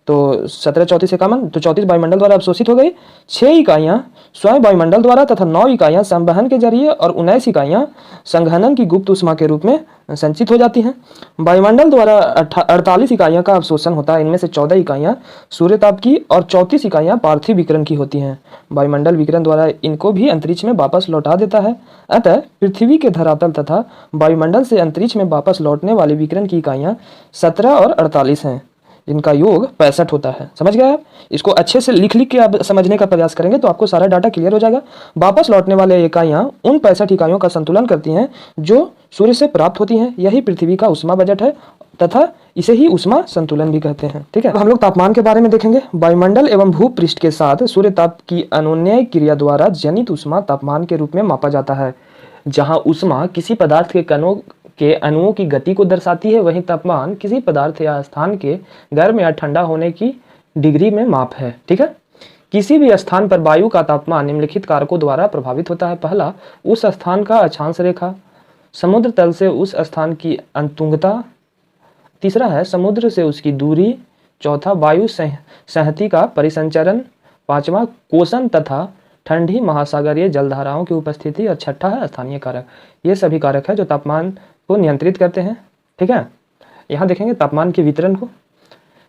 तो 17, 34, 51, तो 34 वायुमंडल द्वारा अवशोषित हो गई। 6 इकाइयाँ स्वयं वायुमंडल द्वारा तथा 9 इकाइयाँ संवहन के जरिए और 19 इकाइयाँ संघनन की गुप्त ऊष्मा के रूप में संचित हो जाती हैं। वायुमंडल द्वारा 48 इकाइयों का अवशोषण होता है। इनमें से 14 इकाइयाँ सूर्यताप की और 34 इकाइयाँ पार्थिव विकिरण की होती हैं। वायुमंडल विकिरण द्वारा इनको भी अंतरिक्ष में वापस लौटा देता है। अतः पृथ्वी के धरातल तथा वायुमंडल से अंतरिक्ष में वापस लौटने वाली विकिरण की इकाइयाँ 17 और 48 हैं, जिनका योग 65 होता है। समझ गए आप? इसको अच्छे से लिख के आप समझने का प्रयास करेंगे तो आपको सारा डाटा क्लियर हो जाएगा। वापस लौटने वाले इकाइयाँ उन 65 इकाइयों का संतुलन करती हैं जो सूर्य से प्राप्त होती हैं। यही पृथ्वी का ऊष्मा बजट है तथा इसे ही ऊष्मा संतुलन भी कहते हैं। ठीक है, अब हम लोग तापमान के बारे में देखेंगे। वायुमंडल एवं भूपृष्ठ के साथ सूर्य ताप की अनुन्वय क्रिया द्वारा जनित ऊष्मा तापमान के रूप में मापा जाता है। जहाँ ऊष्मा किसी पदार्थ के अणुओं की गति को दर्शाती है, वहीं तापमान किसी पदार्थ या स्थान के गर्म या ठंडा होने की डिग्री में माप है। ठीक है, किसी भी स्थान पर वायु का तापमान निम्नलिखित कारकों द्वारा प्रभावित होता है। पहला, उस स्थान का अक्षांश रेखा, समुद्र तल से उस स्थान की अंतुंगता। तीसरा है समुद्र से उसकी दूरी। चौथा, वायु संहति का परिसंचरण। पांचवा, कोसन तथा ठंडी महासागरीय जलधाराओं की उपस्थिति। और छठा है स्थानीय कारक। ये सभी कारक है जो तापमान को नियंत्रित करते हैं। ठीक है, यहाँ देखेंगे तापमान के वितरण को।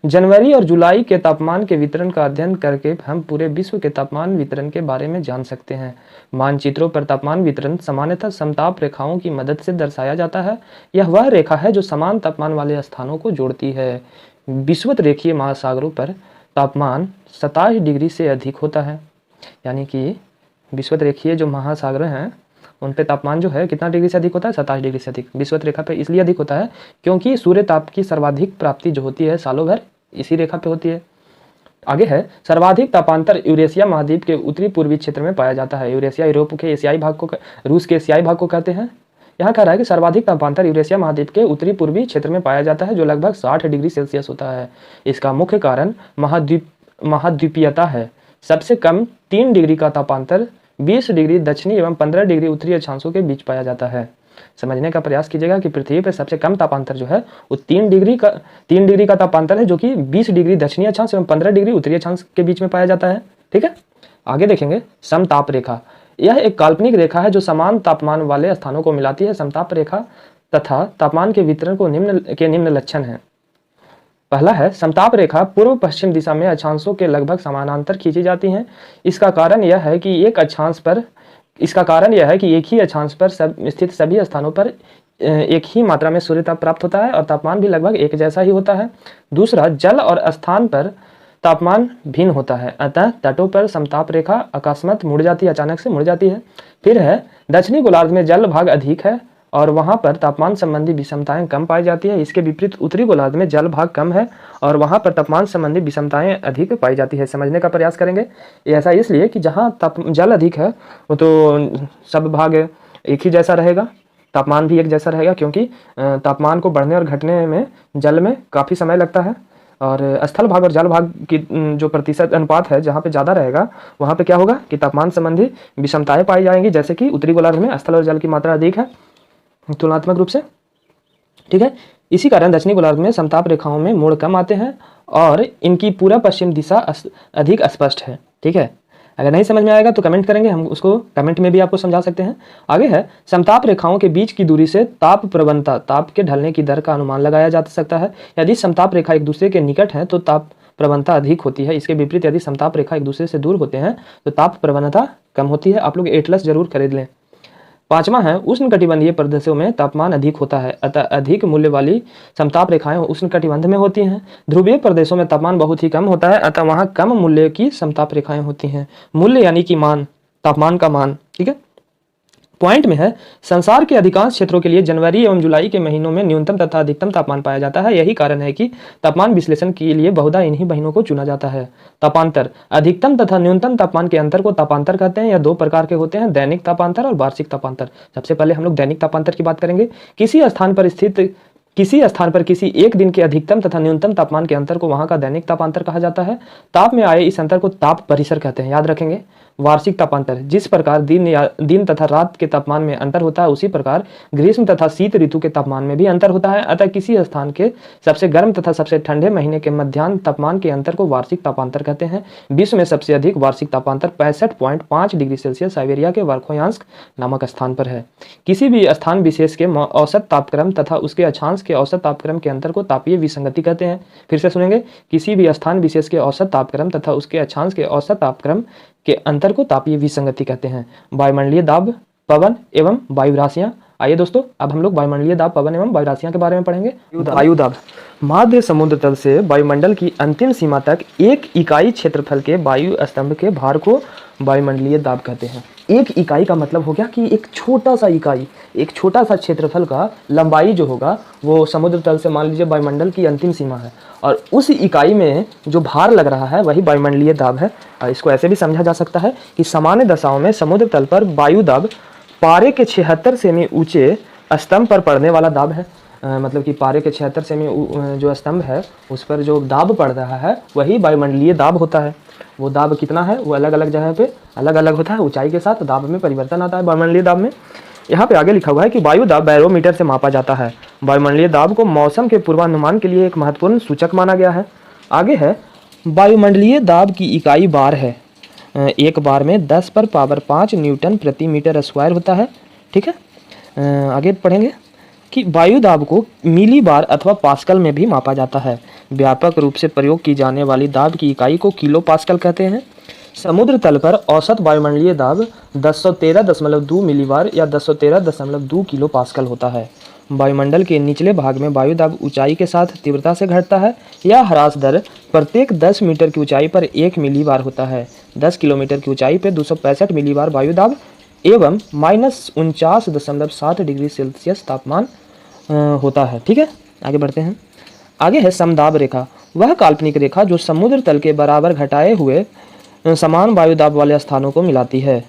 जनवरी और जुलाई के तापमान के वितरण का अध्ययन करके हम पूरे विश्व के तापमान वितरण के बारे में जान सकते हैं। मानचित्रों पर तापमान वितरण सामान्यतः समताप रेखाओं की मदद से दर्शाया जाता है। यह वह रेखा है जो समान तापमान वाले स्थानों को जोड़ती है। विषुवत रेखीय महासागरों पर तापमान 27 डिग्री से अधिक होता है। यानी कि विषुवत रेखीय जो महासागर हैं उन पे तापमान जो है कितना डिग्री से अधिक होता है? 27 डिग्री से अधिक। विषुवत रेखा पे इसलिए अधिक होता है क्योंकि सूर्य ताप की सर्वाधिक प्राप्ति जो होती है सालों भर इसी रेखा पे होती है। आगे है सर्वाधिक तापांतर यूरेशिया महाद्वीप के उत्तरी पूर्वी क्षेत्र में पाया जाता है। यूरेशिया यूरोप के एशियाई भाग को, रूस के एशियाई भाग को कहते हैं। यहाँ कह रहा है कि सर्वाधिक तापांतर यूरेशिया महाद्वीप के उत्तरी पूर्वी क्षेत्र में पाया जाता है जो लगभग 60 डिग्री सेल्सियस होता है। इसका मुख्य कारण महाद्वीपीयता है। सबसे कम 3 डिग्री का तापांतर 20 डिग्री दक्षिणी एवं 15 डिग्री उत्तरी अक्षांशों के बीच पाया जाता है। समझने का प्रयास कीजिएगा कि पृथ्वी पर सबसे कम तापांतर जो है वो 3 डिग्री का तापांतर है, जो कि 20 डिग्री दक्षिणी अक्षांश एवं 15 डिग्री उत्तरी अक्षांश के बीच में पाया जाता है। ठीक है, आगे देखेंगे समताप रेखा। यह एक काल्पनिक रेखा है जो समान तापमान वाले स्थानों को मिलाती है। समताप रेखा तथा तापमान के वितरण को निम्न लक्षण है। पहला है समताप रेखा पूर्व पश्चिम दिशा में अक्षांशों के लगभग समानांतर खींची जाती हैं। इसका कारण यह है कि एक ही अक्षांश पर स्थित सभी स्थानों पर एक ही मात्रा में सूर्य ताप प्राप्त होता है और तापमान भी लगभग एक जैसा ही होता है। दूसरा, जल और स्थान पर तापमान भिन्न होता है, अतः तटों पर समताप रेखा अकस्मात मुड़ जाती है, अचानक से मुड़ जाती है। फिर है, दक्षिणी गोलार्ध में जल भाग अधिक है और वहां पर तापमान संबंधी विषमताएं कम पाई जाती है। इसके विपरीत उत्तरी गोलार्ध में जल भाग कम है और वहां पर तापमान संबंधी विषमताएं अधिक पाई जाती है। समझने का प्रयास करेंगे। ऐसा इसलिए कि जहां जल अधिक है वो तो सब भाग एक ही जैसा रहेगा, तापमान भी एक जैसा रहेगा, क्योंकि तापमान को बढ़ने और घटने में जल में काफ़ी समय लगता है। और स्थल भाग और जल भाग की जो प्रतिशत अनुपात है, जहाँ पे ज़्यादा रहेगा वहाँ पे क्या होगा कि तापमान संबंधी विषमताएं पाई जाएंगी, जैसे कि उत्तरी गोलार्ध में स्थल और जल की मात्रा अधिक है तुलनात्मक रूप से। ठीक है, इसी कारण दक्षिणी गोलार्ध में समताप रेखाओं में मोड़ कम आते हैं और इनकी पूर्व पश्चिम दिशा अधिक स्पष्ट है। ठीक है, अगर नहीं समझ में आएगा तो कमेंट करेंगे, हम उसको कमेंट में भी आपको समझा सकते हैं। आगे है, समताप रेखाओं के बीच की दूरी से ताप प्रवणता, ताप के ढलने की दर का अनुमान लगाया जा सकता है। यदि समताप रेखा एक दूसरे के निकट है तो ताप प्रवणता अधिक होती है। इसके विपरीत यदि समताप रेखा एक दूसरे से दूर होते हैं तो ताप प्रवणता कम होती है। आप लोग एटलस जरूर खरीद लें। पांचवा है, उष्णकटिबंधीय प्रदेशों में तापमान अधिक होता है, अतः अधिक मूल्य वाली समताप रेखाएं उष्णकटिबंध में होती हैं। ध्रुवीय प्रदेशों में तापमान बहुत ही कम होता है, अतः वहां कम मूल्य की समताप रेखाएं होती हैं। मूल्य यानी कि मान, तापमान का मान। ठीक है, पॉइंट में है, संसार के अधिकांश क्षेत्रों के लिए जनवरी एवं जुलाई के महीनों में न्यूनतम तथा अधिकतम तापमान पाया जाता है। यही कारण है कि तापमान विश्लेषण के लिए बहुधा इन्हीं महीनों को चुना जाता है। तापांतर, अधिकतम तथा न्यूनतम तापमान के अंतर को तापांतर कहते हैं। यह दो प्रकार के होते हैं, दैनिक तापांतर और वार्षिक तापांतर। सबसे पहले हम लोग दैनिक तापांतर की बात करेंगे। किसी स्थान पर किसी एक दिन के अधिकतम तथा न्यूनतम तापमान के अंतर को वहां का दैनिक तापांतर कहा जाता है। ताप में आए इस अंतर को ताप परिसर कहते हैं, याद रखेंगे। वार्षिक तापांतर, जिस प्रकार दिन तथा रात के तापमान में अंतर होता है, उसी प्रकार ग्रीष्म तथा शीत ऋतु के तापमान में भी अंतर होता है। अतः किसी स्थान के सबसे गर्म तथा सबसे ठंडे महीने के मध्याह्न तापमान के अंतर को वार्षिक तापांतर कहते हैं। विश्व में सबसे अधिक वार्षिक तापांतर 65.5 डिग्री सेल्सियस साइबेरिया के वर्खोयांस्क नामक स्थान पर है। किसी भी स्थान विशेष के औसत तापक्रम तथा उसके अक्षांश के औसत तापक्रम के अंतर को तापीय विसंगति कहते हैं। फिर से सुनेंगे, किसी भी स्थान विशेष के औसत तापक्रम तथा उसके अक्षांश के औसत तापक्रम के अंतर को तापीय विसंगति कहते हैं। वायुमंडलीय दाब, पवन एवं वायु राशियां। आइए दोस्तों, अब हम लोग वायुमंडलीय दाब, पवन एवं वायु राशियां के बारे में पढ़ेंगे। वायु दाब, मध्य समुद्र तल से वायुमंडल की अंतिम सीमा तक एक इकाई क्षेत्रफल के वायु स्तंभ के भार को वायुमंडलीय दाब कहते हैं। एक इकाई का मतलब हो गया कि एक छोटा सा इकाई, एक छोटा सा क्षेत्रफल का लंबाई जो होगा वो समुद्र तल से मान लीजिए वायुमंडल की अंतिम सीमा है, और उस इकाई में जो भार लग रहा है वही वायुमंडलीय दाब है। और इसको ऐसे भी समझा जा सकता है कि सामान्य दशाओं में समुद्र तल पर वायु दाब पारे के 76 सेमी ऊंचे स्तंभ पर पड़ने वाला दाब है। मतलब कि पारे के 76 सेमी जो स्तंभ है उस पर जो दाब पड़ रहा है वही वायुमंडलीय दाब होता है। वो दाब कितना है वो अलग अलग जगह पे अलग अलग होता है, ऊंचाई के साथ दाब में परिवर्तन आता है वायुमंडलीय दाब में। यहाँ पे आगे लिखा हुआ है कि वायु दाब बैरोमीटर से मापा जाता है। वायुमंडलीय दाब को मौसम के पूर्वानुमान के लिए एक महत्वपूर्ण सूचक माना गया है। आगे है, वायुमंडलीय दाब की इकाई बार है। एक बार में 10 पर पावर 5 न्यूटन प्रति मीटर स्क्वायर होता है। ठीक है, आगे पढ़ेंगे कि वायु दाब को मिली बार अथवा पास्कल में भी मापा जाता है। व्यापक रूप से प्रयोग की जाने वाली दाब की इकाई को किलो पास्कल कहते हैं। समुद्र तल पर औसत वायुमंडलीय दाब 1013.2 मिलीबार या 1013.2 किलो पास्कल होता है। वायुमंडल के निचले भाग में वायु दाब ऊंचाई के साथ तीव्रता से घटता है। यह ह्रास दर प्रत्येक 10 मीटर की ऊंचाई पर 1 मिलीबार होता है। 10 किलोमीटर की ऊंचाई पर 265 मिलीबार वायु दाब एवं -49.7 डिग्री सेल्सियस तापमान होता है। ठीक है, आगे बढ़ते हैं। आगे है समदाब रेखा, वह काल्पनिक रेखा जो समुद्र तल के बराबर घटाए हुए समान वायु दाब वाले स्थानों को मिलाती है।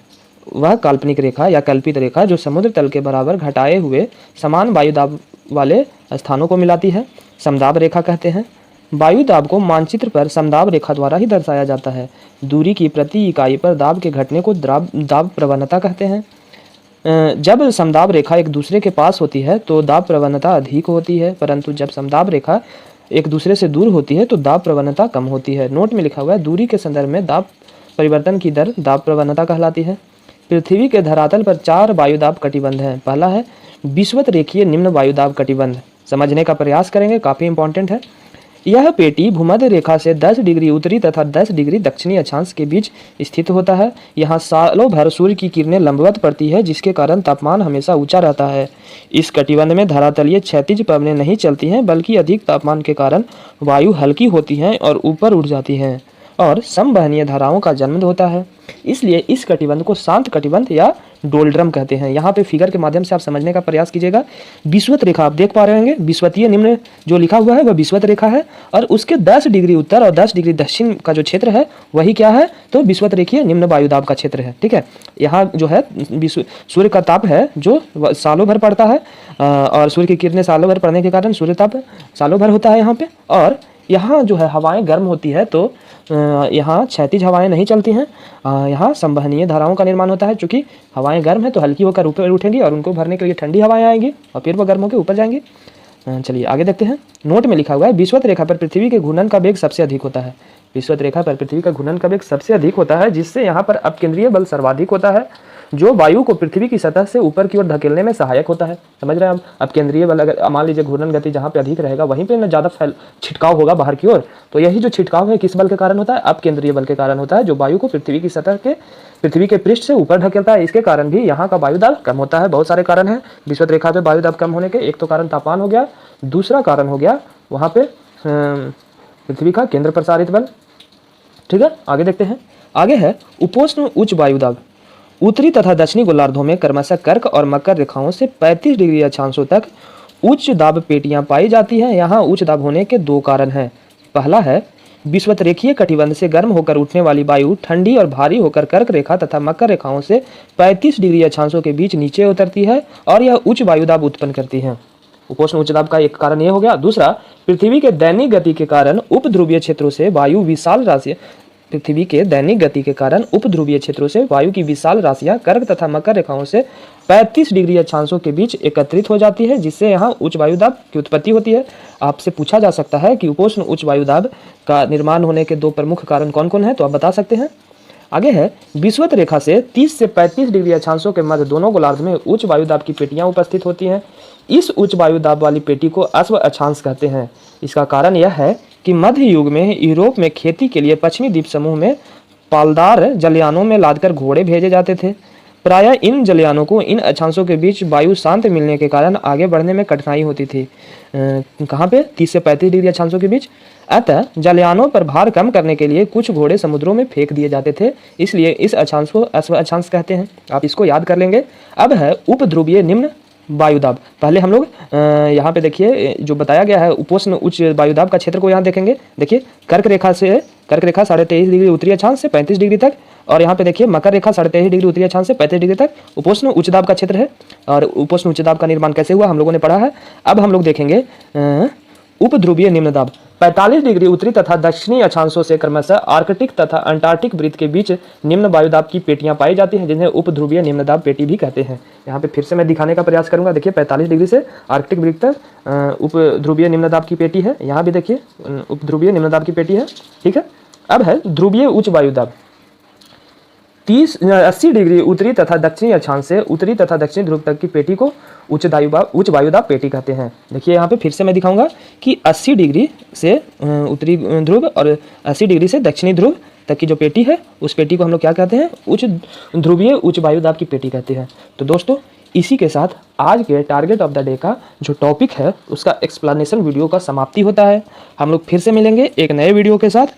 वह काल्पनिक रेखा या कल्पित रेखा जो समुद्र तल के बराबर घटाए हुए समान वायु दाब वाले स्थानों को मिलाती है, समदाब रेखा कहते हैं। वायु दाब को मानचित्र पर समदाब रेखा द्वारा ही दर्शाया जाता है। दूरी की प्रति इकाई पर दाब के घटने को दाब प्रवणता कहते हैं। जब समदाब रेखा एक दूसरे के पास होती है तो दाब प्रवणता अधिक होती है, परंतु जब समदाब रेखा एक दूसरे से दूर होती है तो दाब प्रवणता कम होती है। नोट में लिखा हुआ है, दूरी के संदर्भ में दाब परिवर्तन की दर दाब प्रवणता कहलाती है। पृथ्वी के धरातल पर 4 वायुदाब कटिबंध हैं। पहला है विषुवत रेखीय निम्न वायुदाब कटिबंध, समझने का प्रयास करेंगे, काफ़ी इंपॉर्टेंट है। यह पेटी भूमध्य रेखा से 10 डिग्री उत्तरी तथा 10 डिग्री दक्षिणी अक्षांश के बीच स्थित होता है। यहाँ सालों भर सूर्य की किरणें लंबवत पड़ती है, जिसके कारण तापमान हमेशा ऊंचा रहता है। इस कटिबंध में धरातलीय क्षैतिज पवनें नहीं चलती हैं, बल्कि अधिक तापमान के कारण वायु हल्की होती हैं और ऊपर उठ जाती हैं और समवहनीय धाराओं का जन्म होता है। इसलिए इस कटिबंध को शांत कटिबंध या डोलड्रम कहते हैं। यहाँ पे फिगर के माध्यम से आप समझने का प्रयास कीजिएगा। विषुवत रेखा आप देख पा रहे होंगे, विषुवतीय निम्न जो लिखा हुआ है वह विषुवत रेखा है, और उसके 10 डिग्री उत्तर और 10 डिग्री दक्षिण का जो क्षेत्र है वही क्या है, तो विषुवत रेखीय निम्न वायुदाब का क्षेत्र है। ठीक है, यहाँ जो है सूर्य का ताप है जो सालों भर पड़ता है, और सूर्य की किरणें सालों भर पड़ने के कारण सूर्य ताप सालों भर होता है यहाँ पे। और यहाँ जो है हवाएं गर्म होती है, तो यहाँ क्षैतिज हवाएं नहीं चलती हैं, यहाँ संवहनीय धाराओं का निर्माण होता है। चूँकि हवाएं गर्म है तो हल्की होकर ऊपर उठेंगी और उनको भरने के लिए ठंडी हवाएं आएंगी और फिर वो गर्म होकर ऊपर जाएंगी। चलिए आगे देखते हैं। नोट में लिखा हुआ है, विषुवत रेखा पर पृथ्वी के घूर्णन का वेग सबसे अधिक होता है। विषुवत रेखा पर पृथ्वी का घूर्णन का वेग सबसे अधिक होता है, जिससे यहाँ पर अपकेंद्रीय बल सर्वाधिक होता है, जो वायु को पृथ्वी की सतह से ऊपर की ओर धकेलने में सहायक होता है। समझ रहे हैं हम? अब केंद्रीय बल अगर मान लीजिए घूर्णन गति जहाँ पे अधिक रहेगा वहीं पे ना ज़्यादा छिटकाव होगा बाहर की ओर, तो यही जो छिटकाव है किस बल के कारण होता है? अब केंद्रीय बल के कारण होता है, जो वायु को पृथ्वी की सतह के पृथ्वी के पृष्ठ से ऊपर धकेलता है। इसके कारण भी यहाँ का वायुदाब कम होता है। बहुत सारे कारण हैं विषुवत रेखा पे वायुदाब कम होने के। एक तो कारण तापमान हो गया, दूसरा कारण हो गया वहाँ पे पृथ्वी का केंद्र प्रसारित बल। ठीक है, आगे देखते हैं। आगे है उपोष्ण उच्च वायुदाब। उत्तरी तथा दक्षिणी गोलार्धों में क्रमशः कर्क और मकर रेखाओं से 35 डिग्री अक्षांशों तक उच्च दाब पेटियां पाई जाती हैं। यहाँ उच्च दाब होने के दो कारण हैं। पहला है विषुवत रेखीय कटिबंध से गर्म होकर उठने वाली वायु ठंडी और भारी होकर कर्क रेखा तथा मकर रेखाओं से 35 डिग्री अक्षांशों के बीच नीचे उतरती है और यह उच्च वायुदाब उत्पन्न करती है। उपोष्ण उच्च दाब का एक कारण यह हो गया। दूसरा, पृथ्वी के दैनिक गति के कारण उपध्रुवीय क्षेत्रों से वायु विशाल राशि पृथ्वी के दैनिक गति के कारण उपध्रुवीय क्षेत्रों से वायु की विशाल राशियां कर्क तथा मकर रेखाओं से 35 डिग्री अक्षांशों के बीच एकत्रित हो जाती है, जिससे यहाँ उच्च वायुदाब की उत्पत्ति होती है। आपसे पूछा जा सकता है कि उपोष्ण उच्च वायुदाब का निर्माण होने के दो प्रमुख कारण कौन कौन है, तो आप बता सकते हैं। आगे है विषुवत रेखा से 30 से 35 डिग्री अक्षांशों के मध्य दोनों गोलार्ध में उच्च वायुदाब की पेटियां उपस्थित होती हैं। इस उच्च वायुदाब वाली पेटी को अश्व अक्षांश कहते हैं। इसका कारण यह है कि मध्य युग में यूरोप में खेती के लिए पश्चिमी द्वीप समूह में पालदार जलयानों में लादकर घोड़े भेजे जाते थे। प्रायः इन जलयानों को इन अक्षांशों के बीच वायु शांत मिलने के कारण आगे बढ़ने में कठिनाई होती थी। कहाँ पे? 30 से 35 डिग्री अक्षांशों के बीच। अतः जलयानों पर भार कम करने के लिए कुछ घोड़े समुद्रों में फेंक दिए जाते थे, इसलिए इस अक्षांश को अश्व अक्षांश कहते हैं। आप इसको याद कर लेंगे। अब है उपध्रुवीय निम्न वायुदाब। पहले हम लोग यहाँ पे देखिए जो बताया गया है उपोष्ण उच्च वायुदाब का क्षेत्र को यहाँ देखेंगे। देखिए कर्क रेखा 23.5 डिग्री उत्तरी अक्षांश से 35 डिग्री तक, और यहाँ पे देखिए मकर रेखा 23.5 डिग्री उत्तरी अक्षांश से 35 डिग्री तक उपोष्ण उच्च दाब का क्षेत्र है। और उपोष्ण उच्च दाब का निर्माण कैसे हुआ हम लोगों ने पढ़ा है। अब हम लोग देखेंगे उपध्रुवीय निम्न दाब। 45 डिग्री उत्तरी तथा दक्षिणी अक्षांशों से क्रमशः आर्कटिक तथा अंटार्कटिक वृत्त के बीच निम्न वायुदाब की पेटियां पाई जाती हैं, जिन्हें उपध्रुवीय निम्न दाब पेटी भी कहते हैं। यहाँ पे फिर से मैं दिखाने का प्रयास करूंगा। देखिए 45 डिग्री से आर्कटिक वृत्त तक उपध्रुवीय निम्न दाब की पेटी है। यहाँ भी देखिए उपध्रुवीय निम्न दाब की पेटी है। ठीक है, अब है ध्रुवीय उच्च वायुदाब। 80 डिग्री उत्तरी तथा दक्षिणी अक्षांश से उत्तरी तथा दक्षिणी ध्रुव तक की पेटी को उच्च वायुदाब पेटी कहते हैं। देखिए यहाँ पे फिर से मैं दिखाऊंगा कि 80 डिग्री से उत्तरी ध्रुव और 80 डिग्री से दक्षिणी ध्रुव तक की जो पेटी है उस पेटी को हम लोग क्या कहते हैं? उच्च ध्रुवीय उच्च वायुदाब की पेटी कहते हैं। तो दोस्तों इसी के साथ आज के टारगेट ऑफ द डे का जो टॉपिक है उसका एक्सप्लेनेशन वीडियो का समाप्ति होता है। हम लोग फिर से मिलेंगे एक नए वीडियो के साथ।